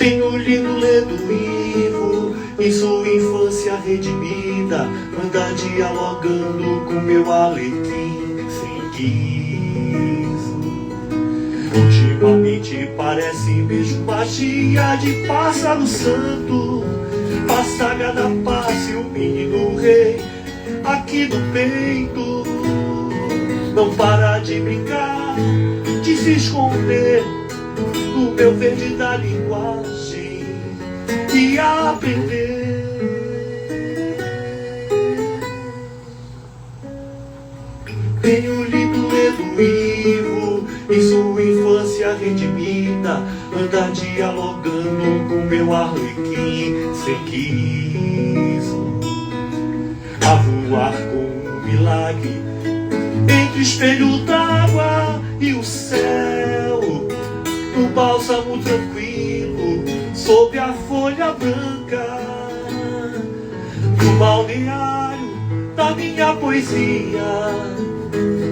Tenho lido Ledo Ivo, em sua infância redimida, anda dialogando com meu alecrim sem guiso. Ultimamente parece mesmo magia de pássaro santo, passaga da paz e o menino rei aqui no peito. Não para de brincar, de se esconder no meu verde da linguagem e aprender. Tenho lido Ledo Ivo, em sua infância redimida, anda dialogando com meu arlequim sem guiso. A voar com um milagre entre o espelho d'água e o céu, no bálsamo tranquilo, sob a folha branca, no balneário da minha poesia,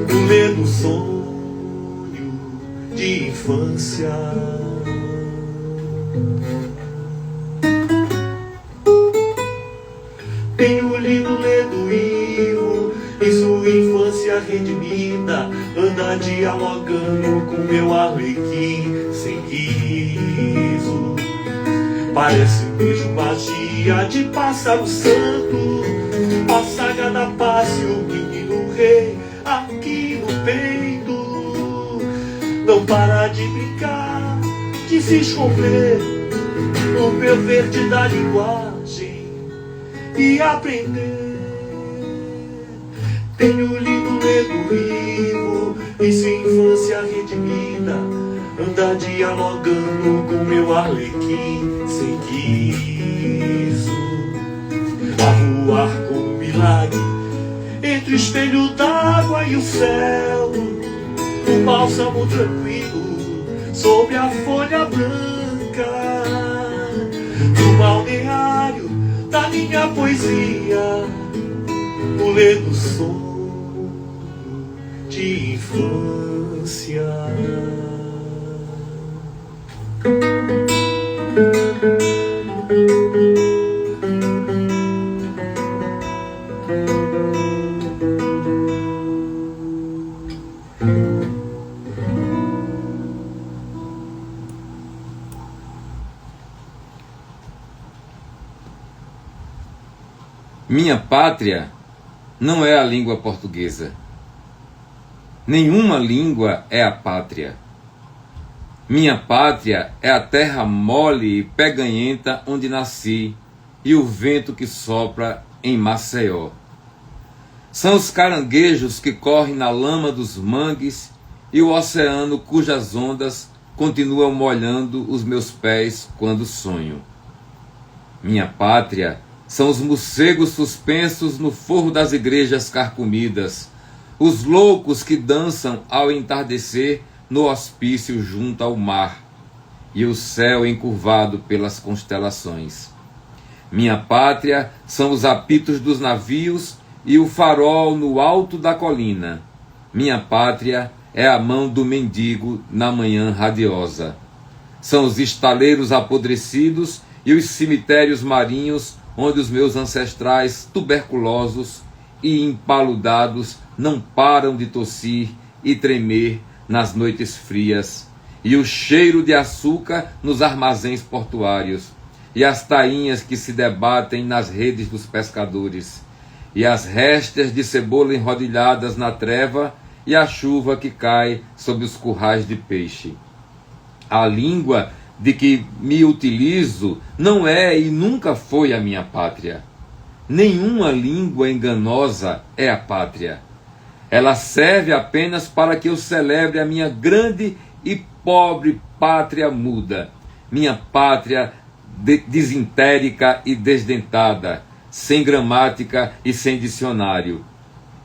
no Ledo sonho de infância. Tenho lido Ledo Ivo, em sua infância redimida, anda dialogando com meu arlequim sem guiso. Parece mesmo magia de pássaro santo, a saga da paz e o menino rei aqui no peito. Não para de brincar, de se esconder no meu verde da linguagem e aprender. Tenho lido Ledo Ivo, em sua infância redimida, anda dialogando com meu arlequim sem guiso. A voar com um milagre entre o espelho d'água e o céu, no bálsamo tranquilo, sob a folha branca, no balneário da minha poesia, no Ledo sonho de infância. Minha pátria não é a língua portuguesa. Nenhuma língua é a pátria. Minha pátria é a terra mole e peganhenta onde nasci e o vento que sopra em Maceió. São os caranguejos que correm na lama dos mangues e o oceano cujas ondas continuam molhando os meus pés quando sonho. Minha pátria são os morcegos suspensos no forro das igrejas carcomidas, os loucos que dançam ao entardecer no hospício junto ao mar, e o céu encurvado pelas constelações. Minha pátria são os apitos dos navios e o farol no alto da colina. Minha pátria é a mão do mendigo na manhã radiosa. São os estaleiros apodrecidos e os cemitérios marinhos onde os meus ancestrais tuberculosos e empaludados não param de tossir e tremer nas noites frias, e o cheiro de açúcar nos armazéns portuários, e as tainhas que se debatem nas redes dos pescadores, e as restas de cebola enrodilhadas na treva, e a chuva que cai sobre os currais de peixe. A língua de que me utilizo não é e nunca foi a minha pátria. Nenhuma língua enganosa é a pátria. Ela serve apenas para que eu celebre a minha grande e pobre pátria muda, minha pátria desintérica e desdentada, sem gramática e sem dicionário,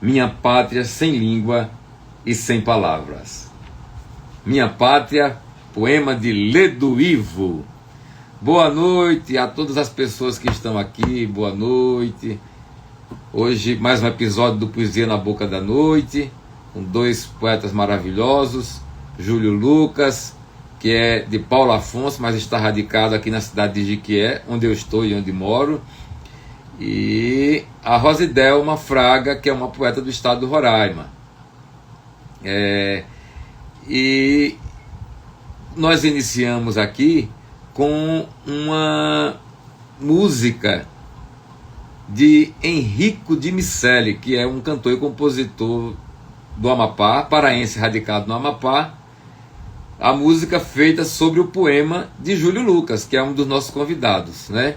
minha pátria sem língua e sem palavras. Minha pátria, poema de Ledo Ivo. Boa noite a todas as pessoas que estão aqui, boa noite. Hoje mais um episódio do Poesia na Boca da Noite, com dois poetas maravilhosos, Júlio Lucas, que é de Paulo Afonso, mas está radicado aqui na cidade de Jequié, onde eu estou e onde moro. E a Rosidelma Fraga, que é uma poeta do estado do Roraima. E nós iniciamos aqui com uma música de Henrico de Miceli, que é um cantor e compositor do Amapá, paraense radicado no Amapá. A música feita sobre o poema de Júlio Lucas, que é um dos nossos convidados, né?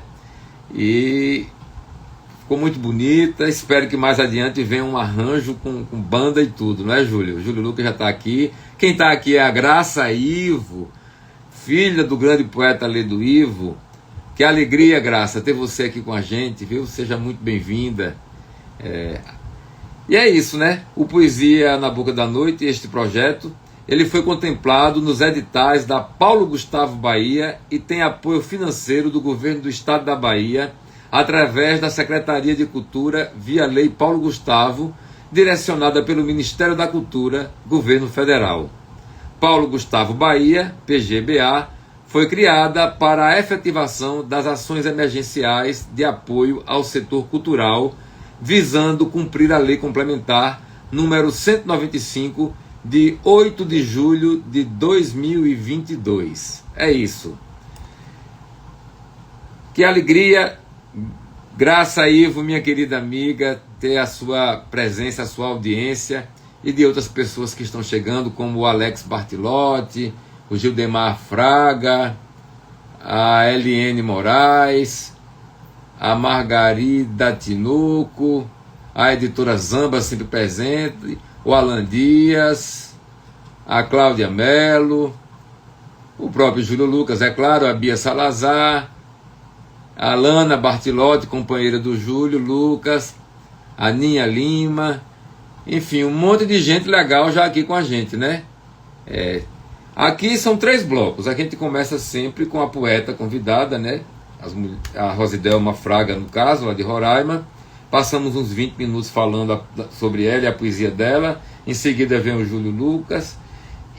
E ficou muito bonita. Espero que mais adiante venha um arranjo com banda e tudo, não é, Júlio? Júlio Lucas já está aqui. Quem está aqui é a Graça Ivo, filha do grande poeta Ledo Ivo. Que alegria, Graça, ter você aqui com a gente, viu? Seja muito bem-vinda. E é isso, né? O Poesia na Boca da Noite, este projeto, ele foi contemplado nos editais da Paulo Gustavo Bahia e tem apoio financeiro do governo do estado da Bahia, através da Secretaria de Cultura, via Lei Paulo Gustavo, direcionada pelo Ministério da Cultura, Governo Federal. Paulo Gustavo Bahia, PGBA, foi criada para a efetivação das ações emergenciais de apoio ao setor cultural, visando cumprir a Lei Complementar número 195, de 8 de julho de 2022. É isso. Que alegria, Graça Ivo, minha querida amiga, ter a sua presença, a sua audiência, e de outras pessoas que estão chegando, como o Alex Bartilotti, o Gildemar Fraga, a Eliane Moraes, a Margarida Tinoco, a editora Zamba sempre presente, o Alan Dias, a Cláudia Mello, o próprio Júlio Lucas, é claro, a Bia Salazar, a Lana Bartilotti, companheira do Júlio Lucas, a Ninha Lima, enfim, um monte de gente legal já aqui com a gente, né? Aqui são 3 blocos. A gente começa sempre com a poeta convidada, né? A Rosidelma Fraga, no caso, lá de Roraima. Passamos uns 20 minutos falando sobre ela e a poesia dela. Em seguida vem o Júlio Lucas.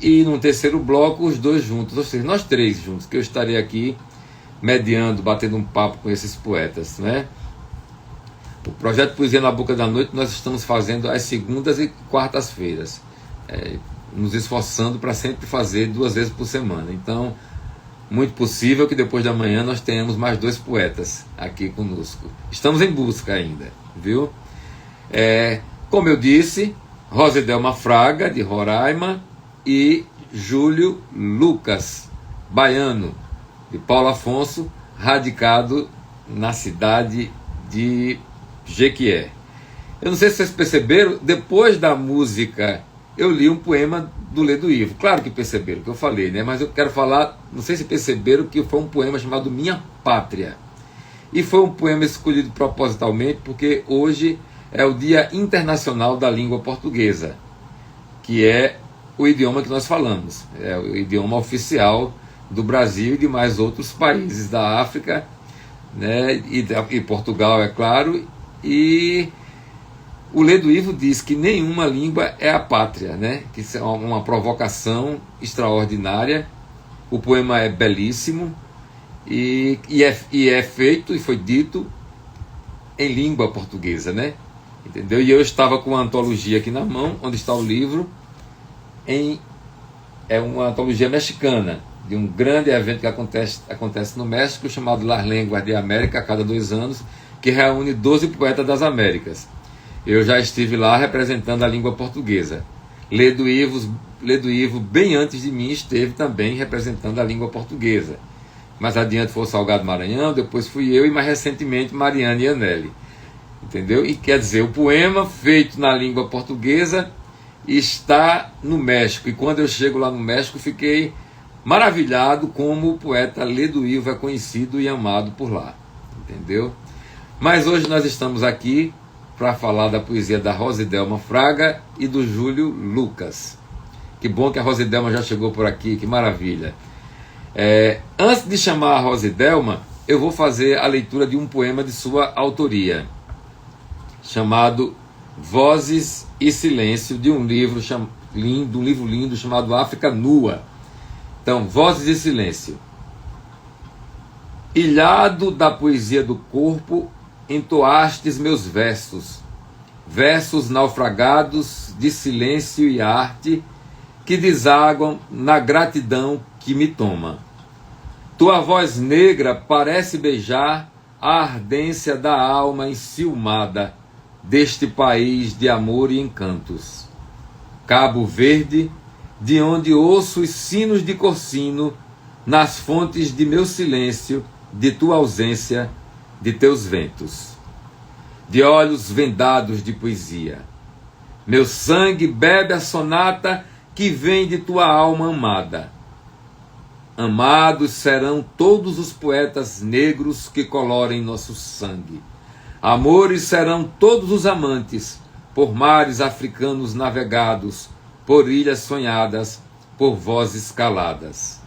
E no terceiro bloco, os 2 juntos, ou seja, nós 3 juntos, que eu estarei aqui mediando, batendo um papo com esses poetas, né? O projeto Poesia na Boca da Noite nós estamos fazendo às segundas e quartas-feiras, nos esforçando para sempre fazer 2 vezes por semana. Então, muito possível que depois da manhã nós tenhamos mais 2 poetas aqui conosco. Estamos em busca ainda, viu? Como eu disse, Rosidelma Fraga, de Roraima, e Júlio Lucas, baiano, de Paulo Afonso, radicado na cidade de Jequié. Eu não sei se vocês perceberam, depois da música eu li um poema do Ledo Ivo. Claro que perceberam o que eu falei, né? Mas eu quero falar, não sei se perceberam, que foi um poema chamado Minha Pátria. E foi um poema escolhido propositalmente porque hoje é o Dia Internacional da Língua Portuguesa, que é o idioma que nós falamos. É o idioma oficial do Brasil e de mais outros países da África, né? E Portugal, é claro. E o Ledo Ivo diz que nenhuma língua é a pátria, né? Que isso é uma provocação extraordinária. O poema é belíssimo e é feito e foi dito em língua portuguesa, né? Entendeu? E eu estava com uma antologia aqui na mão, onde está o livro, é uma antologia mexicana, de um grande evento que acontece no México, chamado Las Lenguas de América, a cada 2 anos, que reúne 12 poetas das Américas. Eu já estive lá representando a língua portuguesa. Ledo Ivo, bem antes de mim, esteve também representando a língua portuguesa. Mais adiante foi o Salgado Maranhão, depois fui eu e mais recentemente Mariana Iannelli. Entendeu? E quer dizer, o poema feito na língua portuguesa está no México. E quando eu chego lá no México, fiquei maravilhado como o poeta Ledo Ivo é conhecido e amado por lá. Entendeu? Mas hoje nós estamos aqui para falar da poesia da Rosidelma Fraga e do Júlio Lucas. Que bom que a Rosidelma já chegou por aqui, que maravilha. Antes de chamar a Rosidelma, eu vou fazer a leitura de um poema de sua autoria, chamado Vozes e Silêncio, de um livro lindo chamado África Nua. Então, vozes de silêncio. Ilhado da poesia do corpo, entoastes meus versos, versos naufragados de silêncio e arte que desaguam na gratidão que me toma. Tua voz negra parece beijar a ardência da alma enciumada deste país de amor e encantos. Cabo Verde, de onde ouço os sinos de Corsino nas fontes de meu silêncio, de tua ausência, de teus ventos. De olhos vendados de poesia, meu sangue bebe a sonata que vem de tua alma amada. Amados serão todos os poetas negros que colorem nosso sangue. Amores serão todos os amantes, por mares africanos navegados, por ilhas sonhadas, por vozes caladas.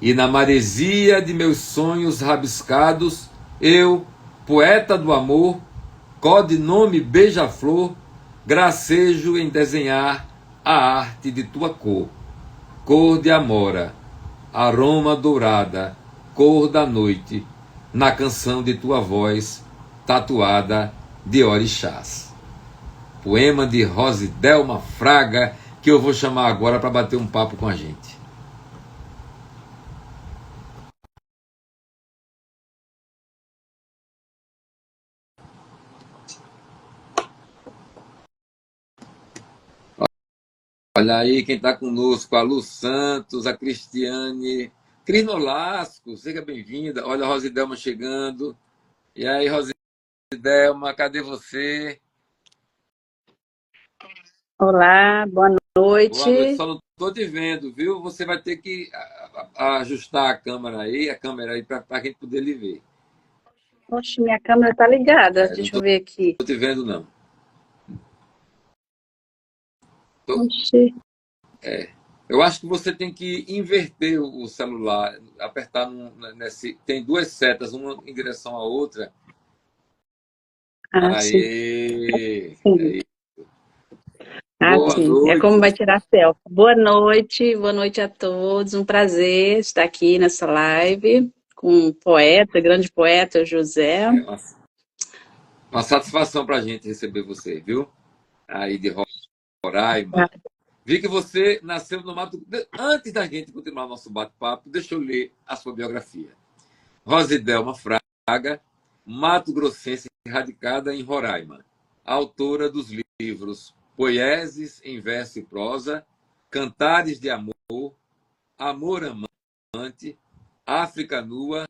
E na maresia de meus sonhos rabiscados, eu, poeta do amor, codinome beija-flor, gracejo em desenhar a arte de tua cor. Cor de amora, aroma dourada, cor da noite, na canção de tua voz, tatuada de orixás. Poema de Rosidelma Fraga, que eu vou chamar agora para bater um papo com a gente. Olha aí quem está conosco, a Lu Santos, a Cristiane, Cris Nolasco, seja bem-vinda. Olha a Rosidelma chegando. E aí, Rosidelma, cadê você? Olá, boa Boa noite, noite. só não estou te vendo, viu? Você vai ter que ajustar a câmera aí, para a gente poder lhe ver. Oxe, minha câmera tá ligada. Não Deixa estou eu ver aqui. te vendo, não. Oxe, Eu acho que você tem que inverter o celular, apertar nesse. Tem duas setas, uma em direção à outra. sim. Aê! Sim. Boa Sim. É noite. como vai tirar selfie. Boa noite a todos. Um prazer estar aqui nessa live com o poeta, grande poeta José. É uma satisfação para a gente receber você, viu? Aí de Roraima. Vi que você nasceu no Mato. Antes da gente continuar nosso bate-papo, deixa eu ler a sua biografia. Rosidelma Fraga, mato-grossense radicada em Roraima, autora dos livros Poieses em Verso e Prosa, Cantares de Amor, Amor Amante, África Nua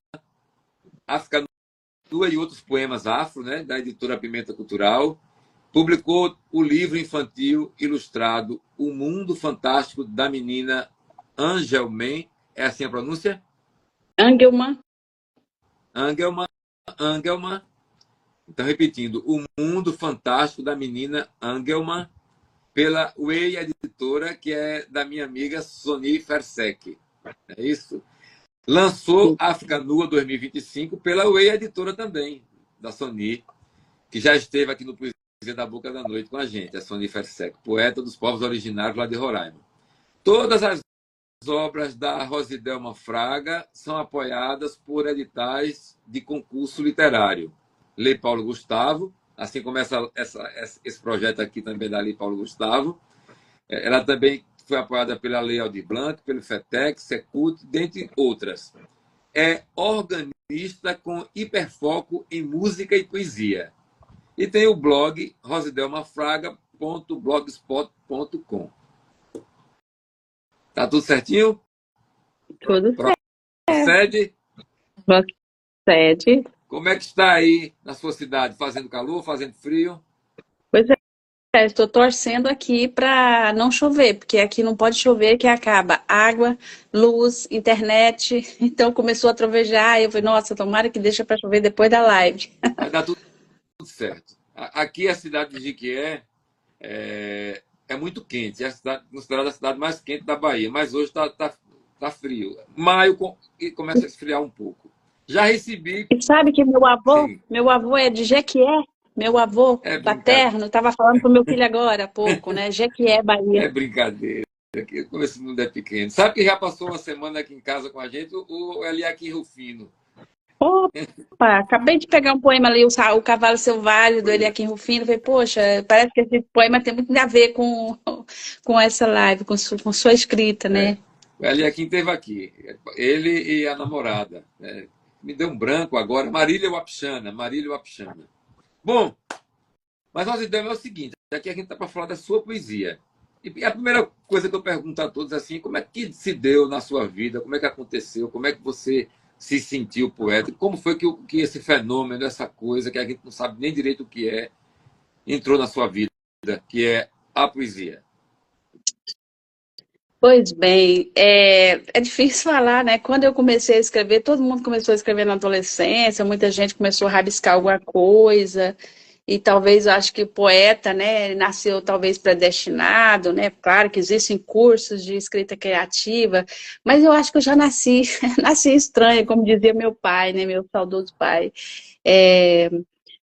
e outros poemas afro, né, da editora Pimenta Cultural. Publicou o livro infantil ilustrado O Mundo Fantástico da Menina Angelman. É assim a pronúncia? Angelman. Angelman. Então, repetindo, O Mundo Fantástico da Menina Angelman, pela Way Editora, que é da minha amiga Sony Fersek. É isso? Lançou África Nua 2025 pela Way Editora também, da Sony, que já esteve aqui no Poesia da Boca da Noite com a gente, a Sony Fersek, poeta dos povos originários lá de Roraima. Todas as obras da Rosidelma Fraga são apoiadas por editais de concurso literário. Lei Paulo Gustavo, assim como esse projeto aqui também da Lei Paulo Gustavo. Ela também foi apoiada pela Lei Aldir Blanc, pelo FETEC, Secult, dentre outras. É organista com hiperfoco em música e poesia. E tem o blog rosidelmafraga.blogspot.com. Tá tudo certinho? Tudo certo. Procede? Procede. Como é que está aí na sua cidade? Fazendo calor, fazendo frio? Pois é. Estou torcendo aqui para não chover, porque aqui não pode chover, que acaba água, luz, internet. Então começou a trovejar, e eu falei, nossa, tomara que deixa para chover depois da live. Vai dar tudo certo. Aqui a cidade de Jequié é muito quente, é considerada a cidade mais quente da Bahia, mas hoje tá frio. Maio começa a esfriar um pouco. Já recebi. E sabe que meu avô é de Jequié, meu avô paterno, estava falando para o meu filho agora há pouco, né? Jequié, Bahia. É brincadeira. Como esse mundo é pequeno. Sabe que já passou uma semana aqui em casa com a gente o Eliakim Rufino. Opa, acabei de pegar um poema ali, o Cavalo Selvagem, do Eliakim Rufino. Falei, poxa, parece que esse poema tem muito a ver com essa live, com sua escrita, né? O Eliakim esteve aqui. Ele e a namorada. Me deu um branco agora. Marília Wapchana. Bom, mas nós ideia é o seguinte. Aqui a gente está para falar da sua poesia. E a primeira coisa que eu pergunto a todos é assim, como é que se deu na sua vida? Como é que aconteceu? Como é que você se sentiu poeta? Como foi que esse fenômeno, essa coisa que a gente não sabe nem direito o que é, entrou na sua vida, que é a poesia? Pois bem, é difícil falar, né? Quando eu comecei a escrever, todo mundo começou a escrever na adolescência, muita gente começou a rabiscar alguma coisa, e talvez eu acho que o poeta, né, ele nasceu talvez predestinado, né? Claro que existem cursos de escrita criativa, mas eu acho que eu já nasci, nasci estranha, como dizia meu pai, né, meu saudoso pai. É,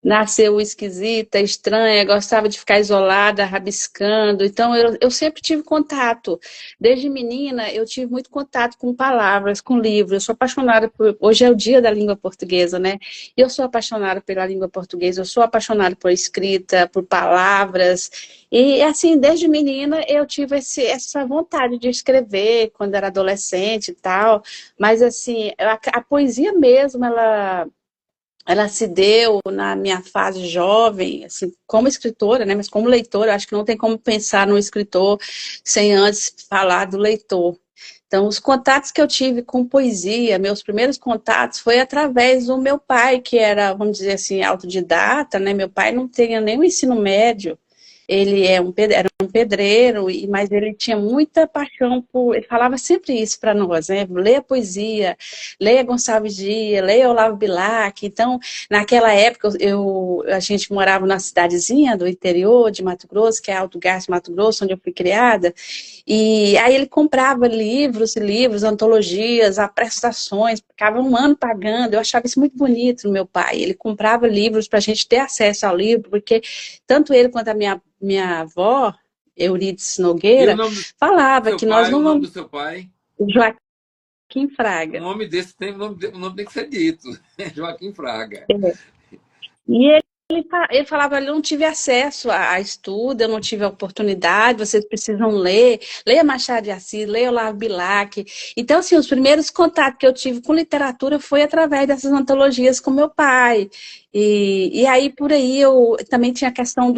nasceu esquisita, estranha, gostava de ficar isolada, rabiscando. Então, eu sempre tive contato. Desde menina, eu tive muito contato com palavras, com livros. Eu sou apaixonada por... Hoje é o dia da língua portuguesa, né? E eu sou apaixonada pela língua portuguesa, eu sou apaixonada por escrita, por palavras. E, assim, desde menina, eu tive essa vontade de escrever, quando era adolescente e tal. Mas, assim, a poesia mesmo, ela se deu na minha fase jovem, assim, como escritora, né, mas como leitora, acho que não tem como pensar no escritor sem antes falar do leitor. Então, os contatos que eu tive com poesia, meus primeiros contatos foi através do meu pai, que era, vamos dizer assim, autodidata, né? Meu pai não tinha nem o ensino médio, ele era um pedreiro, mas ele tinha muita paixão por... Ele falava sempre isso para nós, né? Leia poesia, leia Gonçalves Dias, leia Olavo Bilac. Então, naquela época, a gente morava numa cidadezinha do interior de Mato Grosso, que é Alto Garças, Mato Grosso, onde eu fui criada, e aí ele comprava livros e livros, antologias, prestações, ficava um ano pagando. Eu achava isso muito bonito no meu pai. Ele comprava livros para a gente ter acesso ao livro, porque tanto ele quanto a minha avó, Euridice E Nogueira, falava que nós não o nome vamos... do seu pai? Joaquim Um Fraga. nome desse tem, o nome tem que ser dito. Joaquim Fraga. E ele falava, eu não tive acesso a estudo, eu não tive a oportunidade, vocês precisam ler, leia Machado de Assis, leia Olavo Bilac. Então, assim, os primeiros contatos que eu tive com literatura foi através dessas antologias com meu pai. E aí, por aí, eu também tinha a questão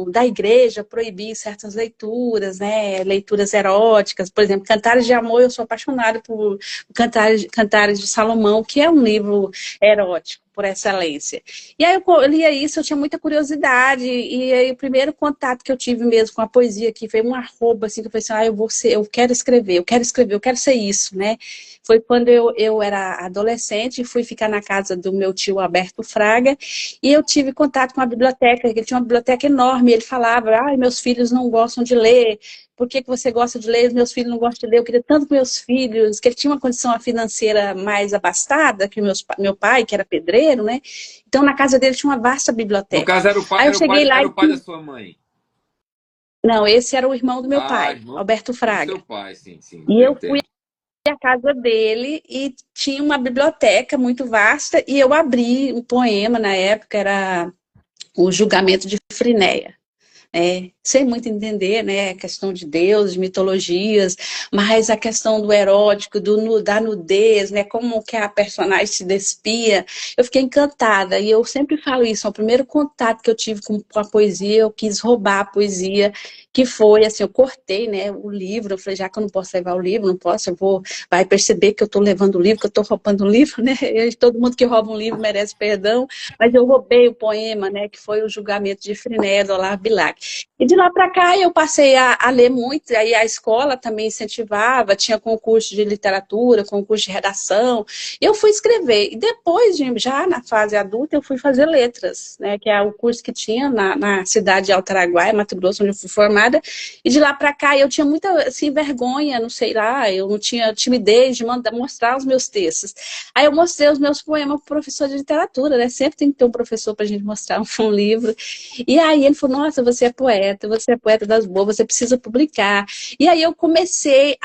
da igreja proibir certas leituras, né? Leituras eróticas, por exemplo, Cantares de Amor, eu sou apaixonada por Cantares de Salomão, que é um livro erótico, por excelência. E aí eu lia isso, eu tinha muita curiosidade, e aí o primeiro contato que eu tive mesmo com a poesia, que foi um arroba, assim, que eu falei assim, eu quero escrever, eu quero ser isso, né? Foi quando eu era adolescente, fui ficar na casa do meu tio Alberto Fraga, e eu tive contato com a biblioteca, ele tinha uma biblioteca enorme, ele falava, meus filhos não gostam de ler, por que você gosta de ler? Os meus filhos não gostam de ler. Eu queria tanto que meus filhos, que ele tinha uma condição financeira mais abastada que meu pai, que era pedreiro, né? Então, na casa dele tinha uma vasta biblioteca. No caso, era o pai, Aí eu cheguei lá era o pai da sua mãe? Não, esse era o irmão do meu pai, irmão Alberto Fraga. do seu pai, sim. E eu fui à casa dele e tinha uma biblioteca muito vasta e eu abri um poema, na época era O Julgamento de Frinéia. Sem muito entender, né, a questão de Deus, de mitologias, mas a questão do erótico, da nudez, né, como que a personagem se despia, eu fiquei encantada, e eu sempre falo isso, o primeiro contato que eu tive com a poesia, eu quis roubar a poesia, que foi, assim, eu cortei, né, o livro, eu falei, já que eu não posso levar o livro, não posso, vai perceber que eu estou levando o livro, que eu estou roubando o livro, né, todo mundo que rouba um livro merece perdão, mas eu roubei o poema, né, que foi O Julgamento de Frinéia, do Olavo Bilac. E de lá para cá eu passei a ler muito, aí a escola também incentivava, tinha concurso de literatura, concurso de redação, e eu fui escrever. E depois, já na fase adulta, eu fui fazer letras, né, que é o curso que tinha na cidade de Altaraguaia, Mato Grosso, onde eu fui formada, publicada. E de lá para cá eu tinha muita assim, vergonha, não sei lá, eu não tinha timidez de mostrar os meus textos. Aí eu mostrei os meus poemas para o professor de literatura, né? Sempre tem que ter um professor para a gente mostrar um livro. E aí ele falou, nossa, você é poeta das boas, você precisa publicar. E aí eu comecei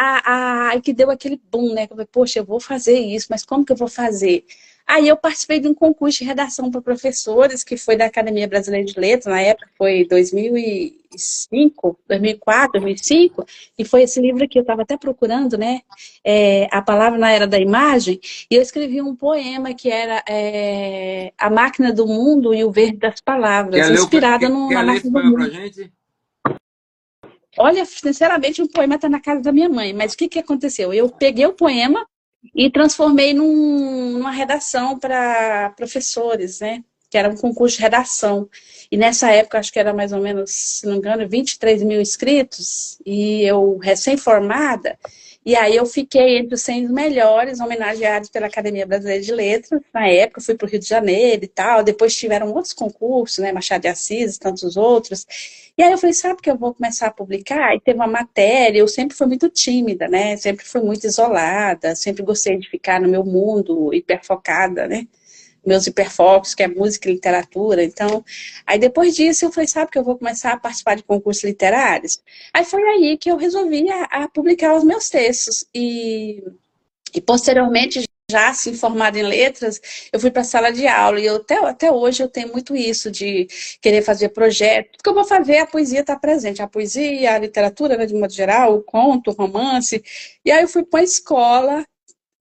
que deu aquele boom, né? Eu falei, poxa, eu vou fazer isso, mas como que eu vou fazer? Aí eu participei de um concurso de redação para professores, que foi da Academia Brasileira de Letras, na época foi 2005, 2004, 2005, e foi esse livro aqui, eu estava até procurando, né? A Palavra na Era da Imagem, e eu escrevi um poema que era A Máquina do Mundo e o Verde das Palavras, inspirada Quer na ler esse Máquina do poema pra Mundo. gente? Olha, sinceramente, o poema está na casa da minha mãe, mas o que aconteceu? Eu peguei o poema e transformei numa redação para professores, né? Que era um concurso de redação. E nessa época, acho que era mais ou menos, se não me engano, 23 mil inscritos, e eu recém-formada, e aí eu fiquei entre os 100 melhores, homenageados pela Academia Brasileira de Letras. Na época, eu fui para o Rio de Janeiro e tal, depois tiveram outros concursos, né? Machado de Assis e tantos outros. E aí eu falei, sabe que eu vou começar a publicar? E teve uma matéria, eu sempre fui muito tímida, né? Sempre fui muito isolada, sempre gostei de ficar no meu mundo, hiperfocada, né? Meus hiperfocos, que é música e literatura. Então, aí depois disso eu falei, sabe que eu vou começar a participar de concursos literários? Aí foi aí que eu resolvi a publicar os meus textos. E posteriormente, já assim, formada em letras, eu fui para a sala de aula. E até hoje eu tenho muito isso de querer fazer projeto. Tudo que eu vou fazer, a poesia está presente. A poesia, a literatura, né, de modo geral, o conto, o romance. E aí eu fui para a escola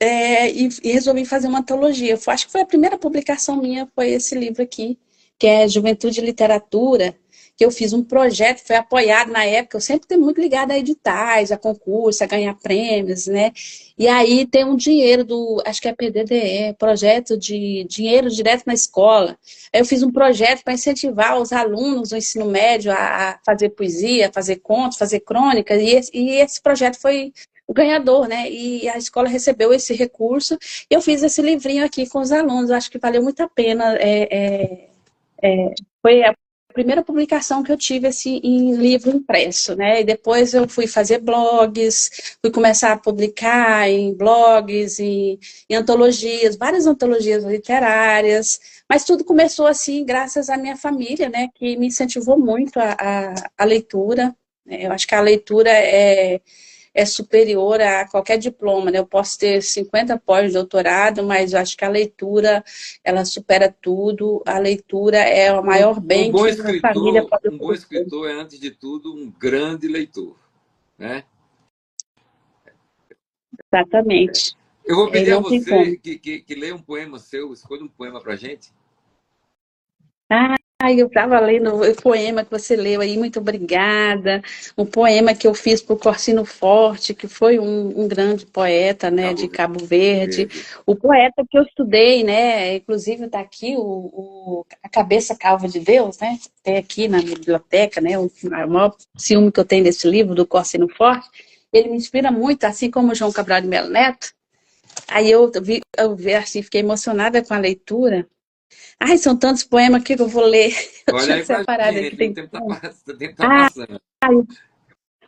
e resolvi fazer uma antologia. Acho que foi a primeira publicação minha, foi esse livro aqui, que é Juventude e Literatura, que eu fiz um projeto, foi apoiado na época, eu sempre tenho muito ligado a editais, a concurso, a ganhar prêmios, né? E aí tem um dinheiro acho que é PDDE, projeto de dinheiro direto na escola. Aí eu fiz um projeto para incentivar os alunos do ensino médio a fazer poesia, a fazer contos, fazer crônicas, e esse projeto foi o ganhador, né? E a escola recebeu esse recurso. Eu fiz esse livrinho aqui com os alunos, acho que valeu muito a pena. Foi a primeira publicação que eu tive assim, em livro impresso, né? E depois eu fui fazer blogs, fui começar a publicar em blogs, em antologias, várias antologias literárias, mas tudo começou assim graças à minha família, né? Que me incentivou muito a leitura. Eu acho que a leitura é superior a qualquer diploma, né? Eu posso ter 50 pós-doutorado, mas eu acho que a leitura, ela supera tudo. A leitura é o maior bem que uma família pode Um bom oferecer. escritor é, antes de tudo, um grande leitor, né? Exatamente. Eu vou pedir a Não tem você como. que leia um poema seu, escolha um poema pra gente. Eu estava lendo o poema que você leu aí, muito obrigada. Um poema que eu fiz para o Corsino Forte, que foi um grande poeta, né, de Cabo Verde. O poeta que eu estudei, né, inclusive está aqui, A Cabeça Calva de Deus, né, tem aqui na biblioteca, né, o maior ciúme que eu tenho desse livro, do Corsino Forte. Ele me inspira muito, assim como o João Cabral de Melo Neto. Aí eu vi assim, fiquei emocionada com a leitura. Ai, são tantos poemas aqui que eu vou ler. Eu Olha tinha aí pra separado aqui. gente, o Tem tempo tanto. tá passando.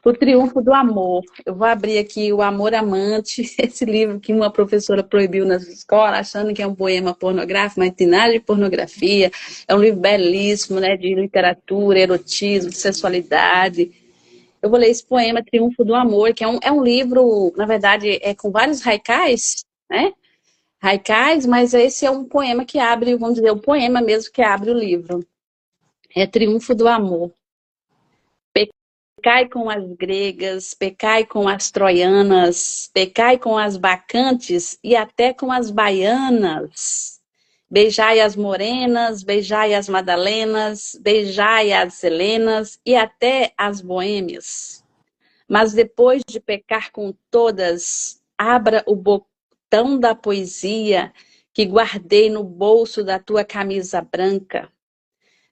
O Triunfo do Amor. Eu vou abrir aqui O Amor Amante, esse livro que uma professora proibiu nas escolas, achando que é um poema pornográfico, mas tem nada de pornografia. É um livro belíssimo, né, de literatura, erotismo, sensualidade. Eu vou ler esse poema, Triunfo do Amor, que é um livro, na verdade, com vários haikais, né? Haikais, mas esse é um poema que abre, vamos dizer, o poema mesmo que abre o livro. É Triunfo do Amor. Pecai com as gregas, pecai com as troianas, pecai com as bacantes e até com as baianas. Beijai as morenas, beijai as madalenas, beijai as helenas e até as boêmias. Mas depois de pecar com todas, abra o botão da poesia que guardei no bolso da tua camisa branca.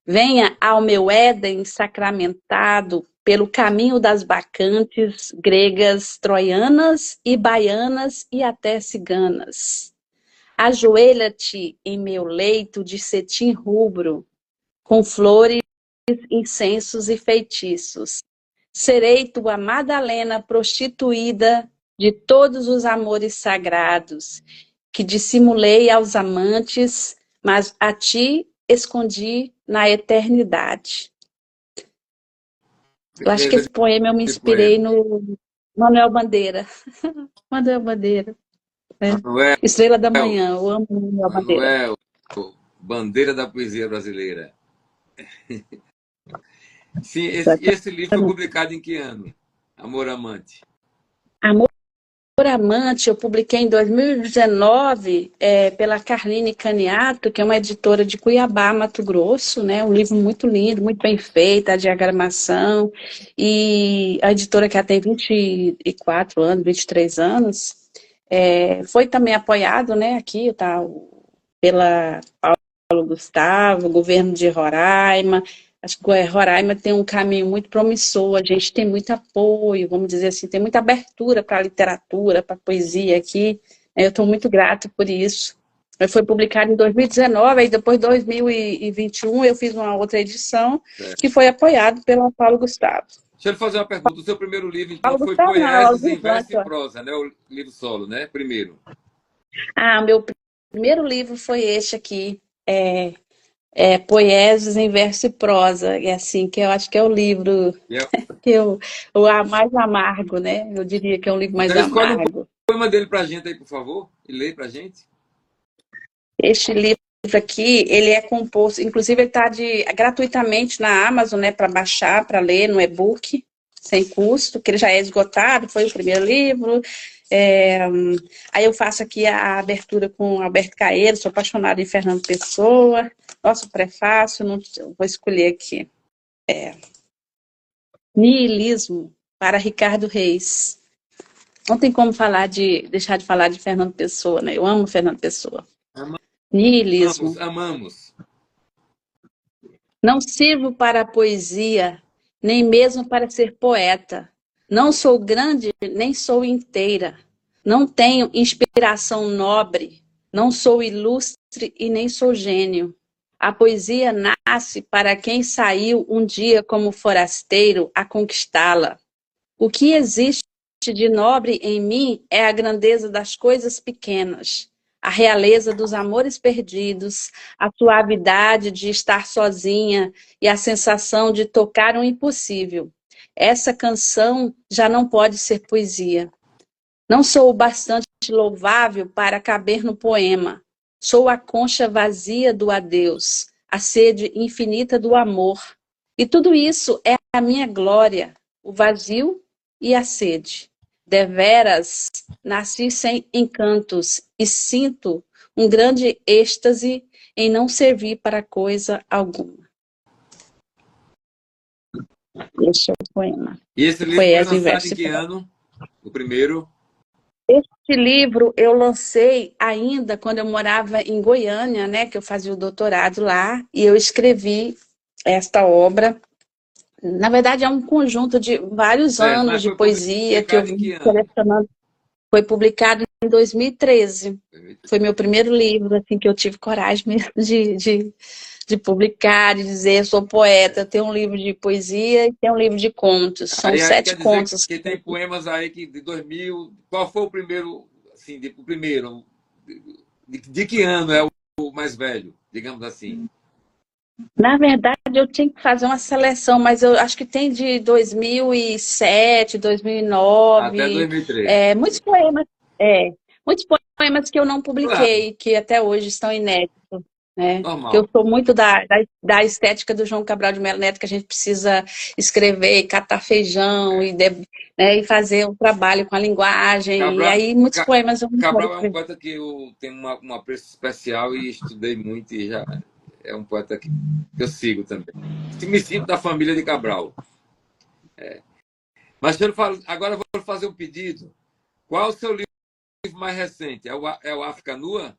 Venha ao meu Éden sacramentado pelo caminho das bacantes, gregas, troianas e baianas e até ciganas. Ajoelha-te em meu leito de cetim rubro, com flores, incensos e feitiços. Serei tua Madalena prostituída de todos os amores sagrados, que dissimulei aos amantes, mas a ti escondi na eternidade. Eu acho que esse poema eu me inspirei no Manuel Bandeira. Manuel Bandeira. Manuel, Estrela da Manhã, eu amo Manuel Bandeira. Manuel, bandeira da poesia brasileira. Sim, esse livro foi publicado em que ano? Amor Amante. Amor Amante, eu publiquei em 2019 pela Carline Caniato, que é uma editora de Cuiabá, Mato Grosso, né? Um livro muito lindo, muito bem feito, a diagramação. E a editora que já tem 24 anos, 23 anos, foi também apoiado, né, aqui, tá, pela Paulo Gustavo, governo de Roraima. Acho que Roraima tem um caminho muito promissor, a gente tem muito apoio, vamos dizer assim, tem muita abertura para a literatura, para a poesia aqui. Eu estou muito grata por isso. Foi publicado em 2019, aí depois de 2021 eu fiz uma outra edição que foi apoiado pela Paulo Gustavo. Deixa eu lhe fazer uma pergunta. O seu primeiro livro, então, Paulo foi Gustavo, Poeses não, em Verso e Prosa, né? O livro solo, né? Primeiro. Meu primeiro livro foi este aqui, Poeses em Verso e Prosa, e assim, que eu acho que é o livro que o mais amargo, né? Eu diria que é um livro mais Então, escolhe amargo. um poema dele pra gente aí, por favor, e lê pra gente. Este livro aqui, ele é composto, inclusive ele está gratuitamente na Amazon, né, para baixar, para ler no e-book, sem custo, que ele já é esgotado, foi o primeiro livro. Aí eu faço aqui a abertura com Alberto Caeiro, sou apaixonada em Fernando Pessoa. Nosso prefácio, vou escolher aqui. Niilismo, para Ricardo Reis. Não tem como deixar de falar de Fernando Pessoa, né? Eu amo Fernando Pessoa. Niilismo. Amamos. Não sirvo para a poesia, nem mesmo para ser poeta. Não sou grande, nem sou inteira. Não tenho inspiração nobre. Não sou ilustre e nem sou gênio. A poesia nasce para quem saiu um dia como forasteiro a conquistá-la. O que existe de nobre em mim é a grandeza das coisas pequenas, a realeza dos amores perdidos, a suavidade de estar sozinha e a sensação de tocar um impossível. Essa canção já não pode ser poesia. Não sou o bastante louvável para caber no poema. Sou a concha vazia do adeus, a sede infinita do amor. E tudo isso é a minha glória, o vazio e a sede. Deveras, nasci sem encantos e sinto um grande êxtase em não servir para coisa alguma. Este é o poema. E esse livro foi lançado em que ano? O primeiro? Este livro eu lancei ainda quando eu morava em Goiânia, né, que eu fazia o doutorado lá, e eu escrevi esta obra. Na verdade, é um conjunto de vários anos de poesia que eu vim selecionando. Foi publicado em 2013. Foi meu primeiro livro, assim, que eu tive coragem mesmo de publicar, de dizer, eu sou poeta, tem um livro de poesia e tem um livro de contos. São 7 contos. Que tem poemas aí que de 2000. Qual foi o primeiro, assim, o primeiro? De que ano é o mais velho, digamos assim? Na verdade, eu tinha que fazer uma seleção, mas eu acho que tem de 2007, 2009. Até 2013. Muitos poemas que eu não publiquei, claro, que até hoje estão inéditos. Né? Que eu sou muito da estética do João Cabral de Melo Neto, que a gente precisa escrever, catar feijão e fazer um trabalho com a linguagem. Cabral, e aí muitos poemas eu não Cabral é um poeta que eu tenho um apreço especial e estudei muito e já é um poeta que eu sigo também. Me sinto da família de Cabral. Mas agora eu vou fazer um pedido. Qual o seu livro mais recente? É o África Nua?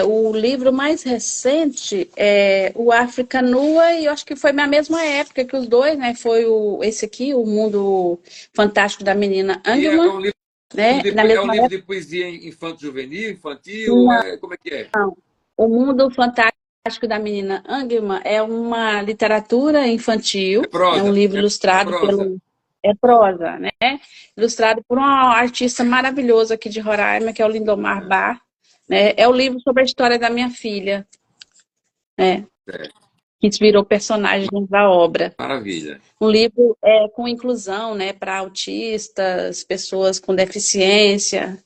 O livro mais recente é o África Nua, e eu acho que foi na mesma época que os dois, né? Foi esse aqui, O Mundo Fantástico da Menina Angela. É um livro, né? É um livro de poesia infanto-juvenil, infantil? Como é que é? Não. O Mundo Fantástico Fantástico da Menina Angma é uma literatura É infantil, é um prosa, livro é ilustrado prosa. pelo... É prosa, né? Ilustrado por um artista maravilhoso aqui de Roraima, que é o Lindomar É, Bar, né? É o livro sobre a história da minha filha, né? é, Que virou personagem da obra. maravilha. Um livro com inclusão, né, para autistas, pessoas com deficiência,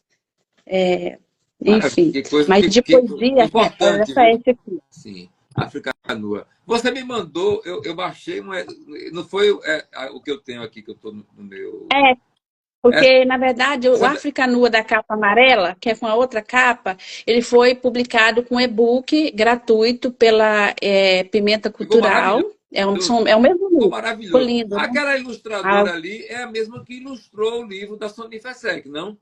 Maravilha, enfim. que coisa, Mas de que poesia, importante, essa viu? é esse aqui. Sim, África Nua. Você me mandou, eu baixei, não foi o que eu tenho aqui, que eu estou no meu. É, É, porque, na verdade, o essa África Nua da capa amarela, que é com a outra capa, ele foi publicado com e-book gratuito pela Pimenta ficou Cultural. maravilhoso. É o mesmo Ficou livro. Ficou maravilhoso. lindo, né? Aquela Ah, ilustradora ali é a mesma que ilustrou o livro da Sony Fesec, não?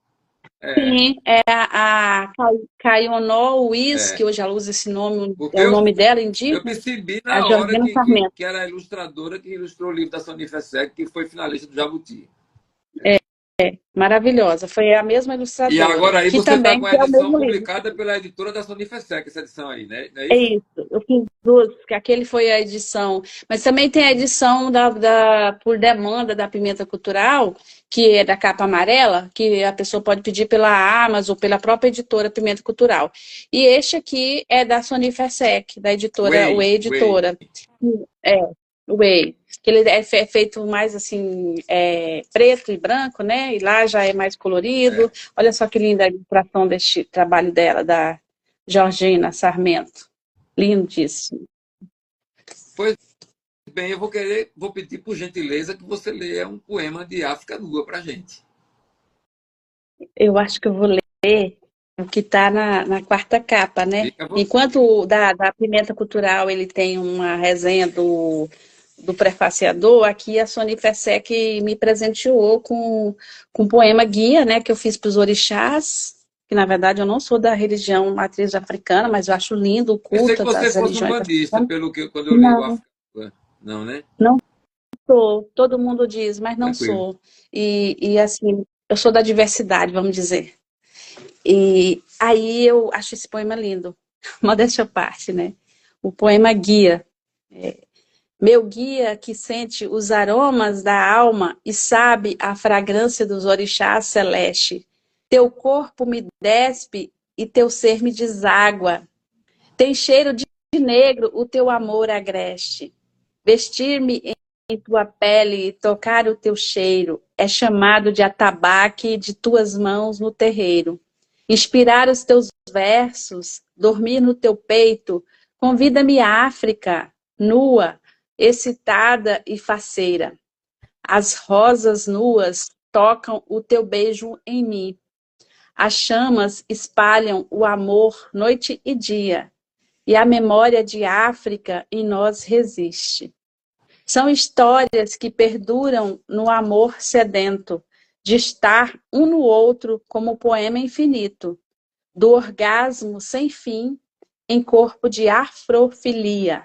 É, sim, é a Kayono Wiz, é. que hoje ela usa esse nome, Porque é o nome dela eu indígena, percebi é a na hora Georgina Sarmento. que era a ilustradora que ilustrou o livro da Sony Fesec, que foi finalista do Jabuti. Maravilhosa. Foi a mesma E ilustradora, agora aí que você está com também a é o edição mesmo livro. publicada pela editora da Sony Fesec, essa edição aí, né? Não é É isso? isso, eu fiz duas, que aquele foi a edição, mas também tem a edição por demanda da Pimenta Cultural, que é da capa amarela, que a pessoa pode pedir pela Amazon ou pela própria editora Pimenta Cultural. E este aqui é da Sony Fesec, da editora Way, Way Way. Editora. É, Way. Que ele é feito mais assim, preto e branco, né? E lá já é mais colorido. É. Olha só que linda a ilustração deste trabalho dela, da Georgina Sarmento. Lindíssimo. Pois bem, vou pedir por gentileza que você leia um poema de África Nua para gente. Eu acho que eu vou ler o que está na quarta capa, né? Fica à vontade. Enquanto da Pimenta Cultural ele tem uma resenha do prefaciador, aqui a Sony Fesec me presenteou com um poema guia, né? Que eu fiz para os orixás, que na verdade eu não sou da religião matriz africana, mas eu acho lindo o Pensei que culto você das fosse um religiões bandista, africanas. pelo que quando eu li o Não, África Nua. Não, né? não sou. Todo mundo diz, mas não Tranquilo. sou. E assim, eu sou da diversidade, vamos dizer. E aí eu acho esse poema lindo. Modéstia à parte, né? O poema guia. Meu guia que sente os aromas da alma e sabe a fragrância dos orixás celeste. Teu corpo me despe e teu ser me deságua. Tem cheiro de negro o teu amor agreste. Vestir-me em tua pele e tocar o teu cheiro é chamado de atabaque de tuas mãos no terreiro. Inspirar os teus versos, dormir no teu peito, convida-me à África, nua, excitada e faceira. As rosas nuas tocam o teu beijo em mim. As chamas espalham o amor noite e dia, e a memória de África em nós resiste. São histórias que perduram no amor sedento, de estar um no outro como poema infinito, do orgasmo sem fim em corpo de afrofilia.